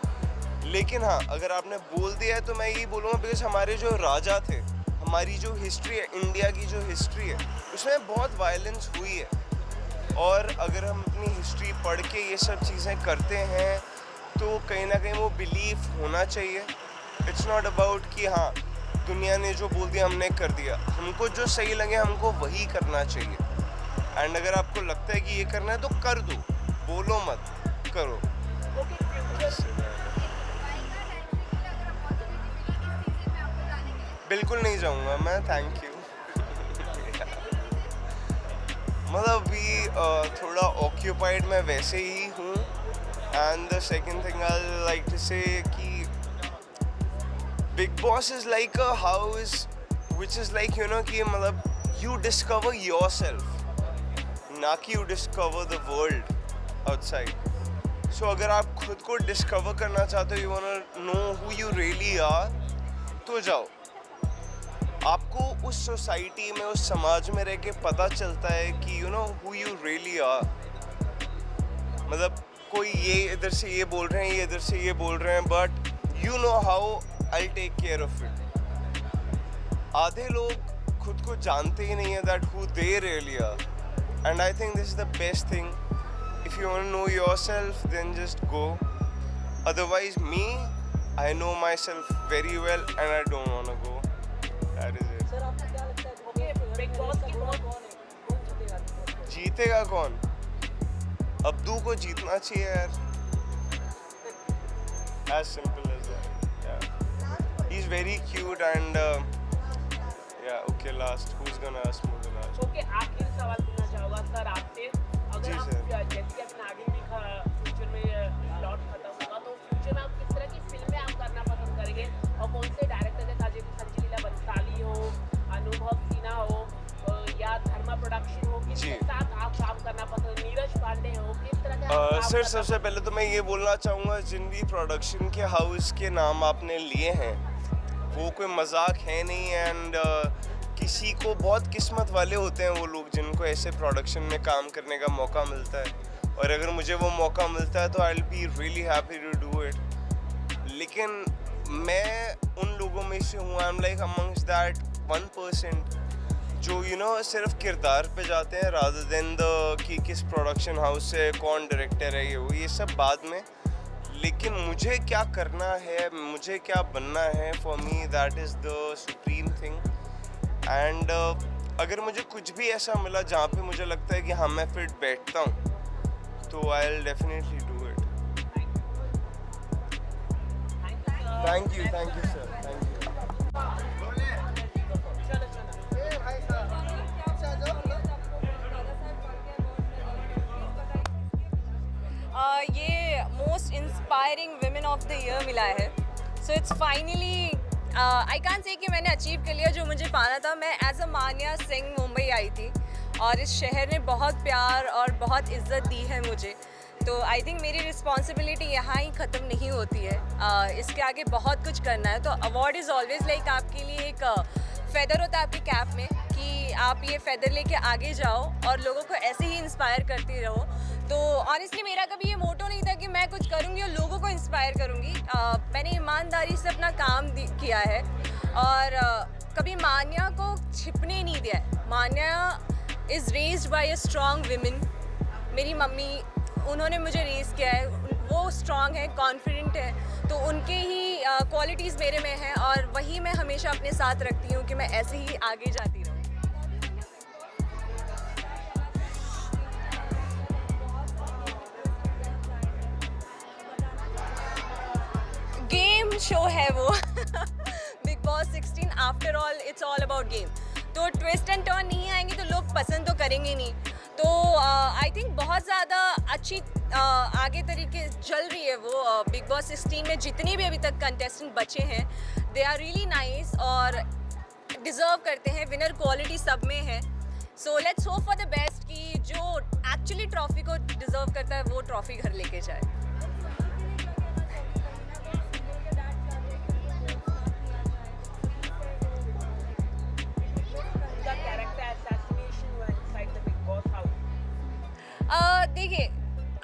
लेकिन हाँ अगर आपने बोल दिया है तो मैं यही बोलूँगा बिकॉज हमारे जो राजा थे, हमारी जो हिस्ट्री है, इंडिया की जो हिस्ट्री है उसमें बहुत वायलेंस हुई है और अगर हम अपनी हिस्ट्री पढ़ के ये सब चीज़ें करते हैं तो कहीं ना कहीं वो बिलीफ होना चाहिए। इट्स नॉट अबाउट कि हाँ दुनिया ने जो बोल दिया हमने कर दिया, हमको जो सही लगे हमको वही करना चाहिए एंड अगर आपको लगता है कि ये करना है तो कर दो, बोलो मत, करो। बिल्कुल नहीं जाऊँगा मैं, थैंक यू। मतलब अभी थोड़ा ऑक्यूपाइड मैं वैसे ही हूँ and the second thing I'd like to say कि Big Boss is like a house which is like you know कि मतलब you discover yourself, ना कि you discover the world outside. So अगर आप खुद को discover करना चाहते हो, you wanna know who you really are, तो जाओ। आपको उस सोसाइटी में, उस समाज में रह के पता चलता है कि you know who you really are। मतलब कोई ये इधर से ये बोल रहे हैं, ये इधर से ये बोल रहे हैं, but you know how I take care of it. आधे लोग खुद को जानते ही नहीं है that who they really are and I think this is the best thing. If you want to know yourself then just go, otherwise me I know myself very well and I don't want to go, that is it. जीतेगा कौन? Abdu को जीतना चाहिए यार, as simple as that. Yeah, he's very cute and yeah. Okay, last. Who's gonna ask me the last? Okay, आखिरी सवाल पूछना चाहूँगा सर आपसे, अगर आप जैसे कि अपने आगे भी फ्यूचर में प्लॉट खत्म होगा तो फ्यूचर में आप जिसके साथ आप काम करना पसंद, नीरज पांडे हो, किस तरह का आप काम सर करना सबसे पहले तो मैं ये बोलना चाहूँगा जिन भी प्रोडक्शन के हाउस के नाम आपने लिए हैं वो कोई मजाक है नहीं एंड किसी को बहुत किस्मत वाले होते हैं वो लोग जिनको ऐसे प्रोडक्शन में काम करने का मौका मिलता है और अगर मुझे वो मौका मिलता है तो I will be really happy to do it. लेकिन मैं उन लोगों में से हूँ, I am like amongst that 1% जो सिर्फ किरदार पे जाते हैं रादर देन द कि किस प्रोडक्शन हाउस से कौन डायरेक्टर है ये सब बाद में। लेकिन मुझे क्या करना है, मुझे क्या बनना है, for me that is the supreme thing and अगर मुझे कुछ भी ऐसा मिला जहाँ पे मुझे लगता है कि हाँ मैं फिट बैठता हूँ तो I will definitely do it. Thank you sir, thank you. ये most inspiring women of the year मिला है। So it's finally I can't say कि मैंने अचीव कर लिया जो मुझे पाना था। मैं एज अ मान्या सिंह मुंबई आई थी और इस शहर ने बहुत प्यार और बहुत इज़्ज़त दी है मुझे, तो आई थिंक मेरी रिस्पॉन्सिबिलिटी यहाँ ही ख़त्म नहीं होती है। इसके आगे बहुत कुछ करना है। तो अवार्ड इज़ ऑलवेज़ लाइक आपके लिए एक फेदर होता है आपकी कैप में कि आप ये फेदर लेके आगे जाओ और लोगों को ऐसे ही इंस्पायर करती रहो। तो ऑनेस्टली मेरा कभी ये मोटो नहीं था कि मैं कुछ करूँगी और लोगों को इंस्पायर करूँगी। मैंने ईमानदारी से अपना काम किया है और कभी मान्या को छिपने नहीं दिया है। Manya is raised by a strong women. मेरी मम्मी, उन्होंने मुझे रेज किया है, वो स्ट्रॉन्ग है, कॉन्फिडेंट है, तो उनके ही क्वालिटीज़ मेरे में हैं और वही मैं हमेशा अपने साथ रखती हूँ कि मैं ऐसे ही आगे जाती रहूँ। गेम शो है वो big boss 16 after all it's all about game. तो ट्विस्ट एंड टर्न नहीं आएंगे तो लोग पसंद तो करेंगे नहीं। तो आई थिंक बहुत ज़्यादा अच्छी आगे तरीके चल रही है वो बिग बॉस 16 में। जितने भी अभी तक कंटेस्टेंट बचे हैं दे आर रियली नाइस और डिज़र्व करते हैं। विनर क्वालिटी सब में है। So let's hope for the best कि जो एक्चुअली ट्रॉफी को डिज़र्व करता है वो ट्रॉफी घर लेके जाए। देखिए,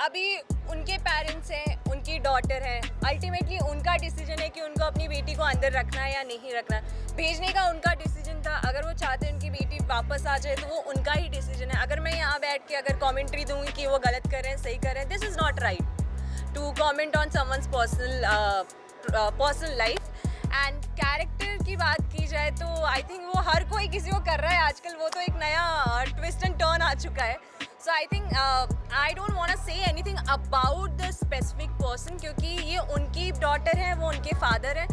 अभी उनके पेरेंट्स हैं, उनकी डॉटर है, अल्टीमेटली उनका डिसीजन है कि उनको अपनी बेटी को अंदर रखना है या नहीं रखना है। भेजने का उनका डिसीजन था। अगर वो चाहते हैं उनकी बेटी वापस आ जाए तो वो उनका ही डिसीजन है। अगर मैं यहाँ बैठ के अगर कमेंट्री दूंगी कि वो गलत कर रहे हैं, सही कर रहे हैं, this is not right to comment on someone's personal life. And character की बात की जाए तो आई थिंक वो हर कोई किसी को कर रहा है आजकल। वो तो एक नया ट्विस्ट एंड टर्न आ चुका है। So I think I don't want to say anything about the specific person क्योंकि ये उनकी डॉटर है, वो उनके फादर हैं।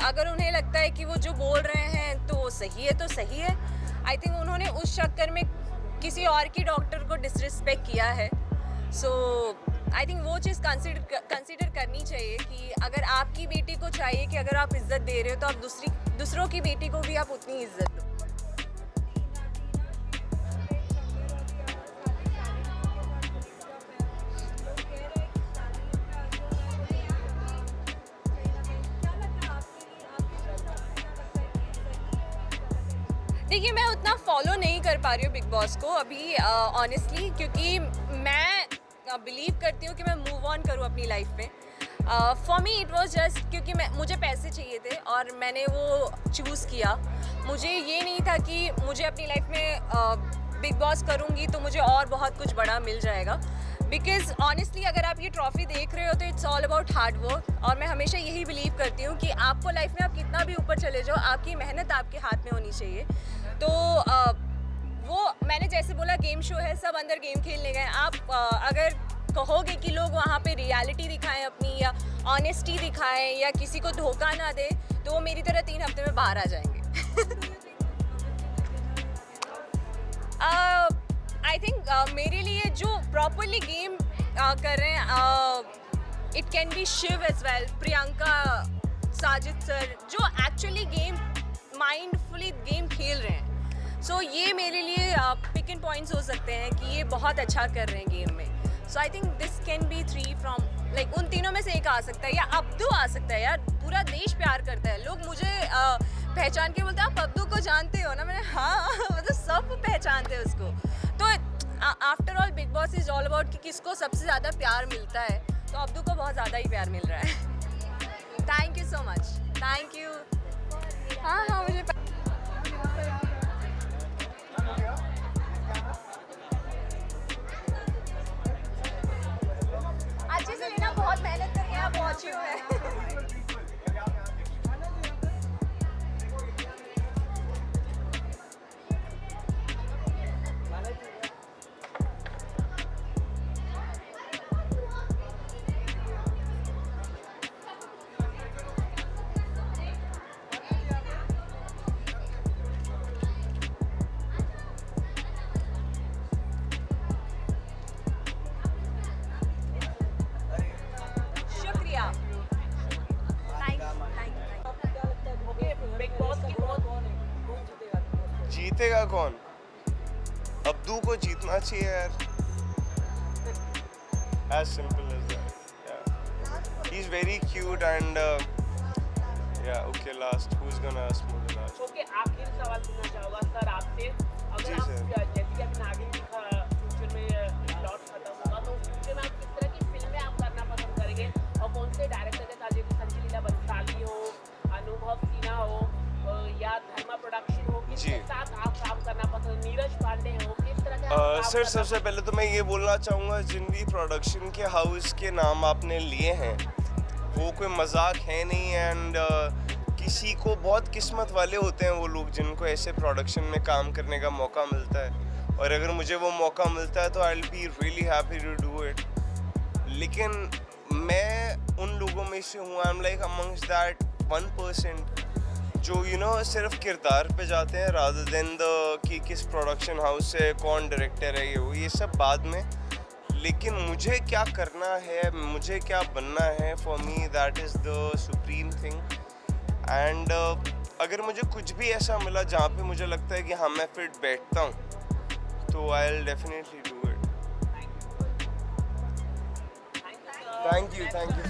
अगर उन्हें लगता है कि वो जो बोल रहे हैं तो वो सही है तो सही है। आई थिंक उन्होंने उस चक्कर में किसी और की डॉक्टर को डिसरिस्पेक्ट किया है। सो आई थिंक वो चीज़ कंसिडर करनी चाहिए कि अगर आपकी बेटी को चाहिए कि अगर आप इज़्ज़त दे रहे हो तो आप दूसरों की बेटी को भी आप उतनी इज़्ज़त दो। देखिए, मैं उतना फॉलो नहीं कर पा रही हूँ बिग बॉस को अभी ऑनेस्टली, क्योंकि मैं बिलीव करती हूँ कि मैं मूव ऑन करूँ अपनी लाइफ में। For me it was just क्योंकि मुझे पैसे चाहिए थे और मैंने वो चूज़ किया। मुझे ये नहीं था कि मुझे अपनी लाइफ में बिग बॉस करूँगी तो मुझे और बहुत कुछ बड़ा मिल जाएगा। बिकॉज ऑनेस्टली अगर आप ये ट्रॉफी देख रहे हो तो it's all about hard work और मैं हमेशा यही बिलीव करती हूँ कि आपको लाइफ में आप कितना भी ऊपर चले जाओ, आपकी मेहनत आपके हाथ में होनी चाहिए। तो वो मैंने जैसे बोला गेम शो है, सब अंदर गेम खेलने गए। आप अगर कहोगे कि लोग वहाँ पे रियलिटी दिखाएं अपनी या ऑनेस्टी दिखाएं या किसी को धोखा ना दे तो वो मेरी तरह 3 हफ्ते में बाहर आ जाएंगे। आई थिंक मेरे लिए जो प्रॉपरली गेम कर रहे हैं it can be Shiv as well, Priyanka, Sajid sir, जो एक्चुअली गेम माइंडफुली गेम खेल रहे हैं। सो ये मेरे लिए पिक स्टिकिंग पॉइंट्स हो सकते हैं कि ये बहुत अच्छा कर रहे हैं गेम में. So I think this can be 3 from like उन तीनों में से एक आ सकता है, या अब्दू आ सकता है. यार पूरा देश प्यार करता है, लोग मुझे पहचान के बोलते हैं आप अब्दू को जानते हो ना. मैंने हाँ मतलब सब पहचानते हैं उसको. तो after all big boss is all about कि किसको सबसे ज़्यादा प्यार मिलता है, तो अब्दू को बहुत ज़्यादा ही प्यार मिल रहा है. Thank you so much. Thank you. हाँ हाँ मुझे अच्छे से लेना, बहुत मेहनत करके यहाँ पहुँची हूँ मैं. शुक्रिया. जीतेगा कौन? अब्दू को जीतना चाहिए यार. As simple as that. Yeah. He's very cute and yeah. Okay, last. Who's gonna ask me the last? Okay, आखिरी सवाल पूछना चाहूँगा सर आपसे. अगर जी, आप सर. जैसे कि अभी आगे फ्यूचर में प्लॉट खत्म होगा, तो फ्यूचर में आप किस तरह की फिल्में आप करना पसंद करेंगे और कौन से डायरेक्टर के साथ, जैसे संजय लीला बंसाली हो, अनुभव सिन्हा हो या धर्मा प्रोडक्शन हो, किसके साथ आप काम करना पसंद, नीरज पांडे हो, किस तरह का आप काम सर करना सबसे पहले तो मैं ये बोलना चाहूँगा जिन भी प्रोडक्शन के हाउस के नाम आपने लिए हैं वो कोई मजाक है नहीं. एंड किसी को बहुत किस्मत वाले होते हैं वो लोग जिनको ऐसे प्रोडक्शन में काम करने का मौका मिलता है, और अगर मुझे वो मौका मिलता है तो I will be really happy to do it. लेकिन मैं उन लोगों में से हूँ, I am like amongst that 1% जो सिर्फ किरदार पे जाते हैं रादर देन द कि किस प्रोडक्शन हाउस से कौन डायरेक्टर है, ये सब बाद में. लेकिन मुझे क्या करना है, मुझे क्या बनना है, for me that is the supreme thing. And अगर मुझे कुछ भी ऐसा मिला जहाँ पे मुझे लगता है कि हाँ मैं फिट बैठता हूँ, तो I will definitely do it. Thank you sir. Thank you.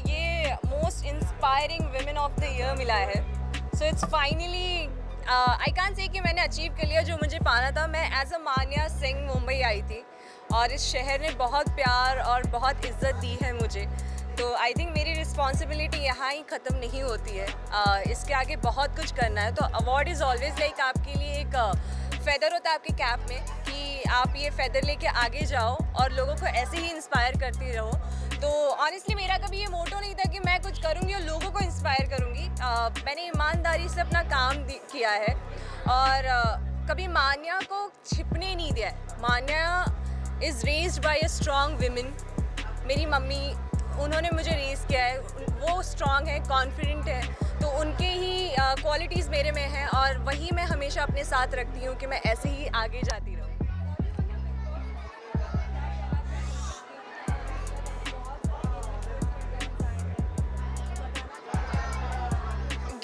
ये most inspiring women of the year मिला है. सो इट्स फाइनली आई कान से कि मैंने अचीव कर लिया जो मुझे पाना था. मैं एज अ मान्या सिंह मुंबई आई थी और इस शहर ने बहुत प्यार और बहुत इज्जत दी है मुझे. तो आई थिंक मेरी रिस्पॉन्सिबिलिटी यहाँ ही ख़त्म नहीं होती है, इसके आगे बहुत कुछ करना है. तो अवार्ड इज़ ऑलवेज लाइक आपके लिए एक फेदर होता है आपके कैप में कि आप ये फेदर लेके आगे जाओ और लोगों को ऐसे ही इंस्पायर करती रहो. तो ऑनेस्टली मेरा कभी ये मोटो नहीं था कि मैं कुछ करूँगी और लोगों को इंस्पायर करूँगी. मैंने ईमानदारी से अपना काम किया है और कभी मान्या को छिपने नहीं दिया है. Manya is raised by a strong women. मेरी मम्मी, उन्होंने मुझे रेज़ किया है, वो स्ट्रॉन्ग है, कॉन्फिडेंट है, तो उनके ही क्वालिटीज़ मेरे में हैं और वही मैं हमेशा अपने साथ रखती हूँ कि मैं ऐसे ही आगे जाती रहूँ.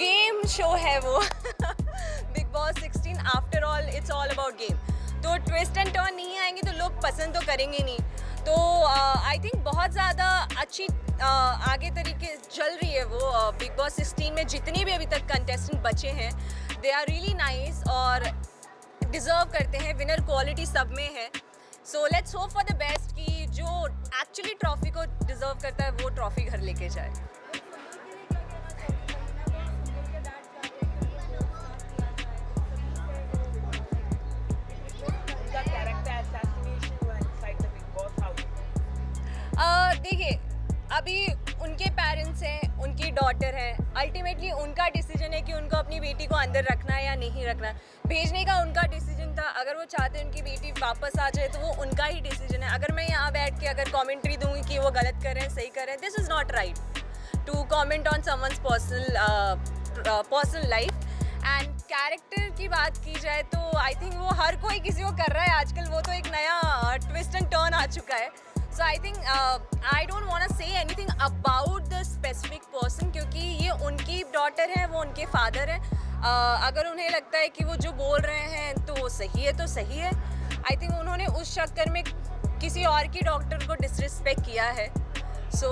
गेम शो है वो. Big boss 16 after all it's all about game. तो ट्विस्ट एंड टर्न नहीं आएंगे तो लोग पसंद तो करेंगे नहीं. तो आई थिंक बहुत ज़्यादा अच्छी आगे तरीके चल रही है वो. बिग बॉस 16 में जितने भी अभी तक कंटेस्टेंट बचे हैं दे आर रियली नाइस और डिज़र्व करते हैं. विनर क्वालिटी सब में है. So let's hope for the best कि जो एक्चुअली ट्रॉफी को डिज़र्व करता है वो ट्रॉफी घर लेके जाए. देखिए, अभी उनके पेरेंट्स हैं, उनकी डॉटर है, अल्टीमेटली उनका डिसीजन है कि उनको अपनी बेटी को अंदर रखना है या नहीं रखना. भेजने का उनका डिसीजन था. अगर वो चाहते हैं उनकी बेटी वापस आ जाए तो वो उनका ही डिसीजन है. अगर मैं यहाँ बैठ के अगर कमेंट्री दूंगी कि वो गलत कर रहे हैं, सही कर रहे हैं, this is not right to comment on someone's personal life. And character की बात की जाए तो आई थिंक वो हर कोई किसी को कर रहा है आजकल. वो तो एक नया ट्विस्ट एंड टर्न आ चुका है. So I think I don't want to say anything about the specific person, क्योंकि ये उनकी डॉटर है, वो उनके फादर हैं। अगर उन्हें लगता है कि वो जो बोल रहे हैं तो वो सही है तो सही है। आई थिंक उन्होंने उस चक्कर में किसी और की डॉक्टर को डिसरिस्पेक्ट किया है। सो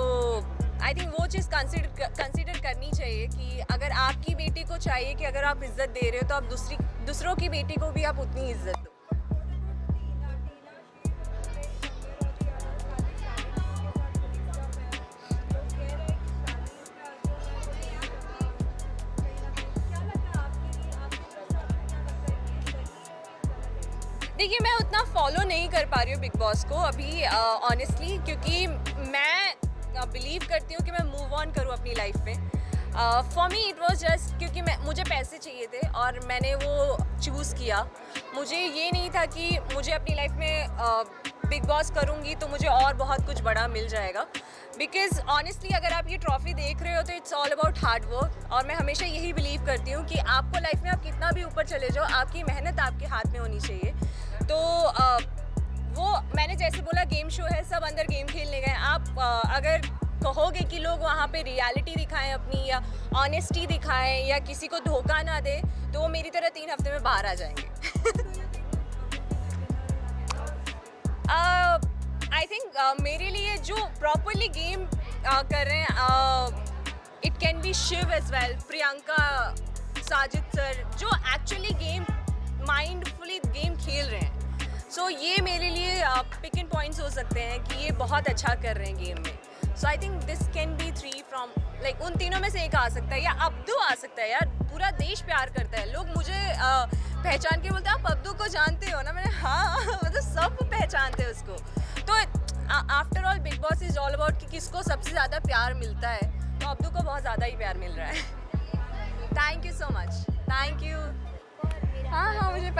आई थिंक वो चीज़ कंसिडर करनी चाहिए कि अगर आपकी बेटी को चाहिए कि अगर आप इज़्ज़त दे रहे हो तो आप दूसरों की बेटी को भी आप उतनी इज़्ज़त दो। देखिए, मैं उतना फॉलो नहीं कर पा रही हूँ बिग बॉस को अभी ऑनेस्टली, क्योंकि मैं बिलीव करती हूँ कि मैं मूव ऑन करूँ अपनी लाइफ में। For me it was just क्योंकि मुझे पैसे चाहिए थे और मैंने वो चूज़ किया। मुझे ये नहीं था कि मुझे अपनी लाइफ में बिग बॉस करूँगी तो मुझे और बहुत कुछ बड़ा मिल जाएगा। बिकॉज ऑनेस्टली अगर आप ये ट्रॉफी देख रहे हो तो it's all about hard work, और मैं हमेशा यही बिलीव करती हूँ कि आपको लाइफ में आप कितना भी ऊपर चले जाओ, आपकी मेहनत आपके हाथ में होनी चाहिए। तो वो मैंने जैसे बोला गेम शो है, सब अंदर गेम खेलने गए। आप अगर कहोगे कि लोग वहाँ पे रियलिटी दिखाएं अपनी, या ऑनेस्टी दिखाएं, या किसी को धोखा ना दे, तो वो मेरी तरह 3 हफ्ते में बाहर आ जाएंगे। आई थिंक मेरे लिए जो प्रॉपरली गेम कर रहे हैं, it can be Shiv as well, Priyanka, Sajid sir, जो एक्चुअली गेम माइंडफुली गेम खेल रहे हैं। सो ये मेरे लिए पिक इन पॉइंट्स हो सकते हैं कि ये बहुत अच्छा कर रहे हैं गेम में। So I think this can be 3 from like उन तीनों में से एक आ सकता है, या अब्दू आ सकता है। यार पूरा देश प्यार करता है, लोग मुझे पहचान के बोलते हैं आप अब्दू को जानते हो ना? मैंने हाँ मतलब सब पहचानते हैं उसको। तो after all big boss is all about कि किसको सबसे ज़्यादा प्यार मिलता है, तो अब्दू को बहुत ज़्यादा ही प्यार मिल रहा है। Thank you so much, thank you. हाँ मुझे